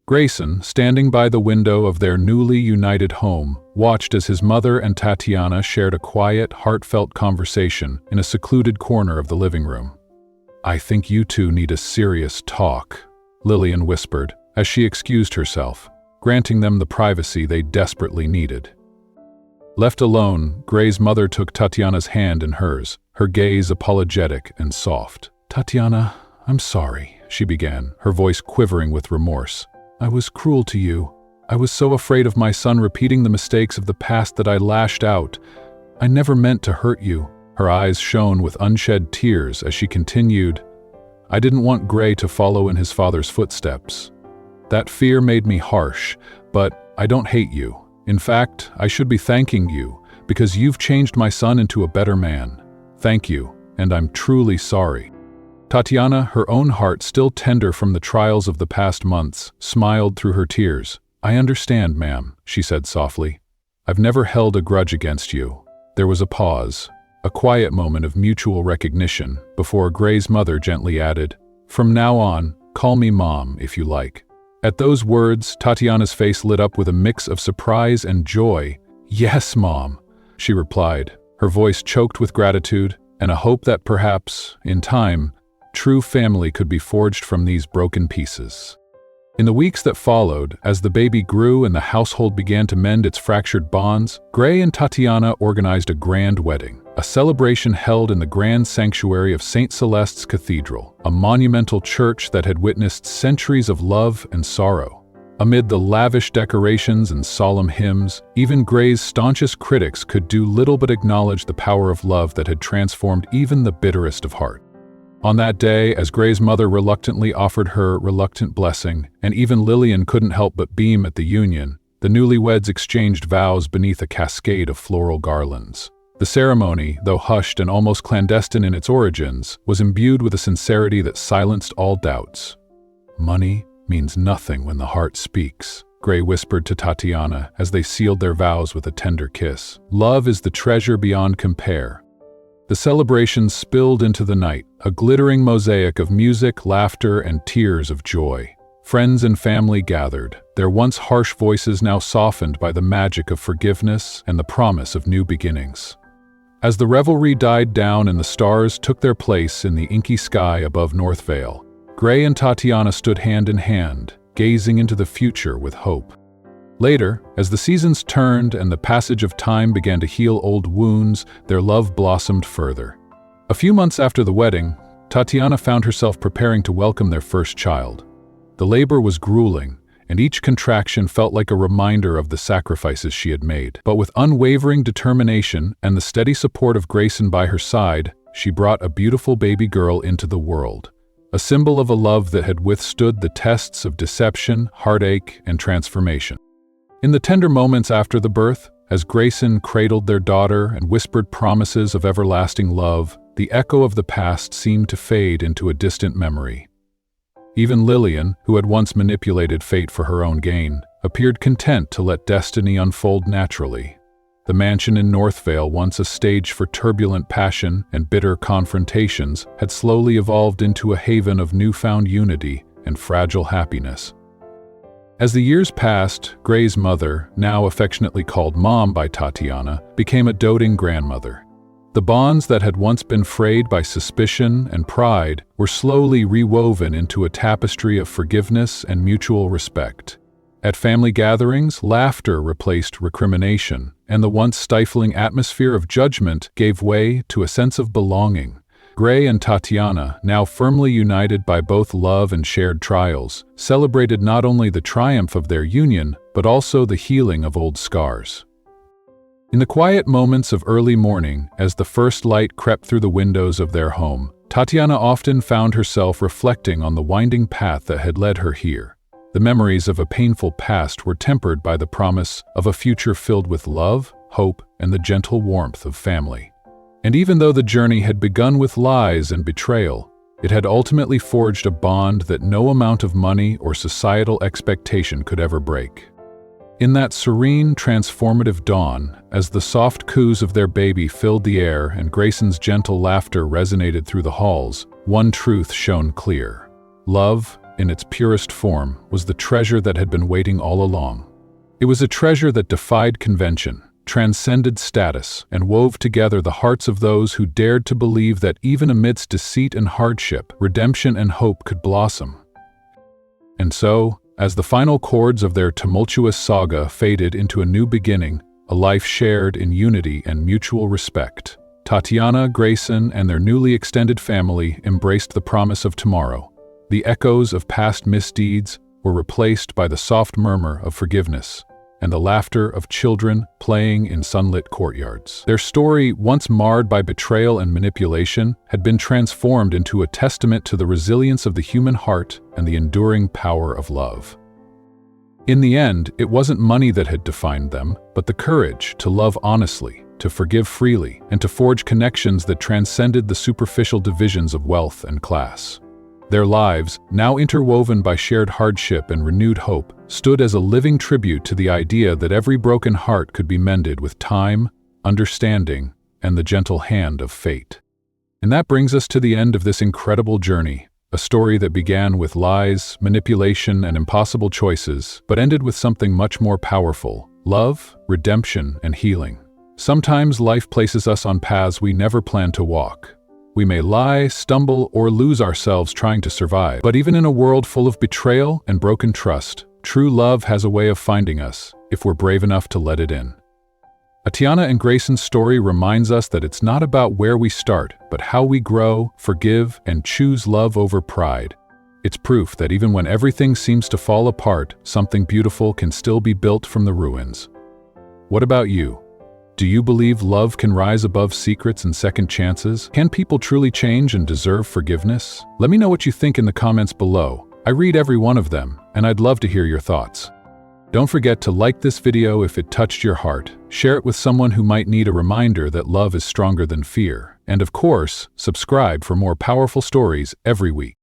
Grayson, standing by the window of their newly united home, watched as his mother and Tatiana shared a quiet, heartfelt conversation in a secluded corner of the living room. "I think you two need a serious talk," Lillian whispered, as she excused herself, granting them the privacy they desperately needed. Left alone, Gray's mother took Tatiana's hand in hers, her gaze apologetic and soft. "Tatiana, I'm sorry," she began, her voice quivering with remorse. "I was cruel to you. I was so afraid of my son repeating the mistakes of the past that I lashed out. I never meant to hurt you." Her eyes shone with unshed tears as she continued, "I didn't want Gray to follow in his father's footsteps. That fear made me harsh, but I don't hate you. In fact, I should be thanking you, because you've changed my son into a better man. Thank you, and I'm truly sorry." Tatiana, her own heart still tender from the trials of the past months, smiled through her tears. "I understand, ma'am," she said softly. "I've never held a grudge against you." There was a pause, a quiet moment of mutual recognition, before Gray's mother gently added, "From now on, call me Mom if you like." At those words, Tatiana's face lit up with a mix of surprise and joy. "Yes, Mom," she replied, her voice choked with gratitude and a hope that perhaps, in time, true family could be forged from these broken pieces. In the weeks that followed, as the baby grew and the household began to mend its fractured bonds, Gray and Tatiana organized a grand wedding, a celebration held in the grand sanctuary of St. Celeste's Cathedral, a monumental church that had witnessed centuries of love and sorrow. Amid the lavish decorations and solemn hymns, even Gray's staunchest critics could do little but acknowledge the power of love that had transformed even the bitterest of heart. On that day, as Gray's mother reluctantly offered her reluctant blessing, and even Lillian couldn't help but beam at the union, the newlyweds exchanged vows beneath a cascade of floral garlands. The ceremony, though hushed and almost clandestine in its origins, was imbued with a sincerity that silenced all doubts. "Money means nothing when the heart speaks," Gray whispered to Tatiana as they sealed their vows with a tender kiss. "Love is the treasure beyond compare." The celebrations spilled into the night, a glittering mosaic of music, laughter, and tears of joy. Friends and family gathered, their once harsh voices now softened by the magic of forgiveness and the promise of new beginnings. As the revelry died down and the stars took their place in the inky sky above North Vale, Gray and Tatiana stood hand in hand, gazing into the future with hope. Later, as the seasons turned and the passage of time began to heal old wounds, their love blossomed further. A few months after the wedding, Tatiana found herself preparing to welcome their first child. The labor was grueling, and each contraction felt like a reminder of the sacrifices she had made. But with unwavering determination and the steady support of Grayson by her side, she brought a beautiful baby girl into the world, a symbol of a love that had withstood the tests of deception, heartache, and transformation. In the tender moments after the birth, as Grayson cradled their daughter and whispered promises of everlasting love, the echo of the past seemed to fade into a distant memory. Even Lillian, who had once manipulated fate for her own gain, appeared content to let destiny unfold naturally. The mansion in Northvale, once a stage for turbulent passion and bitter confrontations, had slowly evolved into a haven of newfound unity and fragile happiness. As the years passed, Gray's mother, now affectionately called Mom by Tatiana, became a doting grandmother. The bonds that had once been frayed by suspicion and pride were slowly rewoven into a tapestry of forgiveness and mutual respect. At family gatherings, laughter replaced recrimination, and the once stifling atmosphere of judgment gave way to a sense of belonging. Gray and Tatiana, now firmly united by both love and shared trials, celebrated not only the triumph of their union, but also the healing of old scars. In the quiet moments of early morning, as the first light crept through the windows of their home, Tatiana often found herself reflecting on the winding path that had led her here. The memories of a painful past were tempered by the promise of a future filled with love, hope, and the gentle warmth of family. And even though the journey had begun with lies and betrayal, it had ultimately forged a bond that no amount of money or societal expectation could ever break. In that serene, transformative dawn, as the soft coos of their baby filled the air and Grayson's gentle laughter resonated through the halls, one truth shone clear. Love, in its purest form, was the treasure that had been waiting all along. It was a treasure that defied convention, transcended status, and wove together the hearts of those who dared to believe that even amidst deceit and hardship, redemption and hope could blossom. And so, as the final chords of their tumultuous saga faded into a new beginning, a life shared in unity and mutual respect, Tatiana, Grayson, and their newly extended family embraced the promise of tomorrow. The echoes of past misdeeds were replaced by the soft murmur of forgiveness and the laughter of children playing in sunlit courtyards. Their story, once marred by betrayal and manipulation, had been transformed into a testament to the resilience of the human heart and the enduring power of love. In the end, it wasn't money that had defined them, but the courage to love honestly, to forgive freely, and to forge connections that transcended the superficial divisions of wealth and class. Their lives, now interwoven by shared hardship and renewed hope, stood as a living tribute to the idea that every broken heart could be mended with time, understanding, and the gentle hand of fate. And that brings us to the end of this incredible journey, a story that began with lies, manipulation, and impossible choices, but ended with something much more powerful: love, redemption, and healing. Sometimes life places us on paths we never planned to walk. We may lie, stumble, or lose ourselves trying to survive. But even in a world full of betrayal and broken trust, true love has a way of finding us, if we're brave enough to let it in. Tatiana and Grayson's story reminds us that it's not about where we start, but how we grow, forgive, and choose love over pride. It's proof that even when everything seems to fall apart, something beautiful can still be built from the ruins. What about you? Do you believe love can rise above secrets and second chances? Can people truly change and deserve forgiveness? Let me know what you think in the comments below. I read every one of them, and I'd love to hear your thoughts. Don't forget to like this video if it touched your heart, share it with someone who might need a reminder that love is stronger than fear, and of course, subscribe for more powerful stories every week.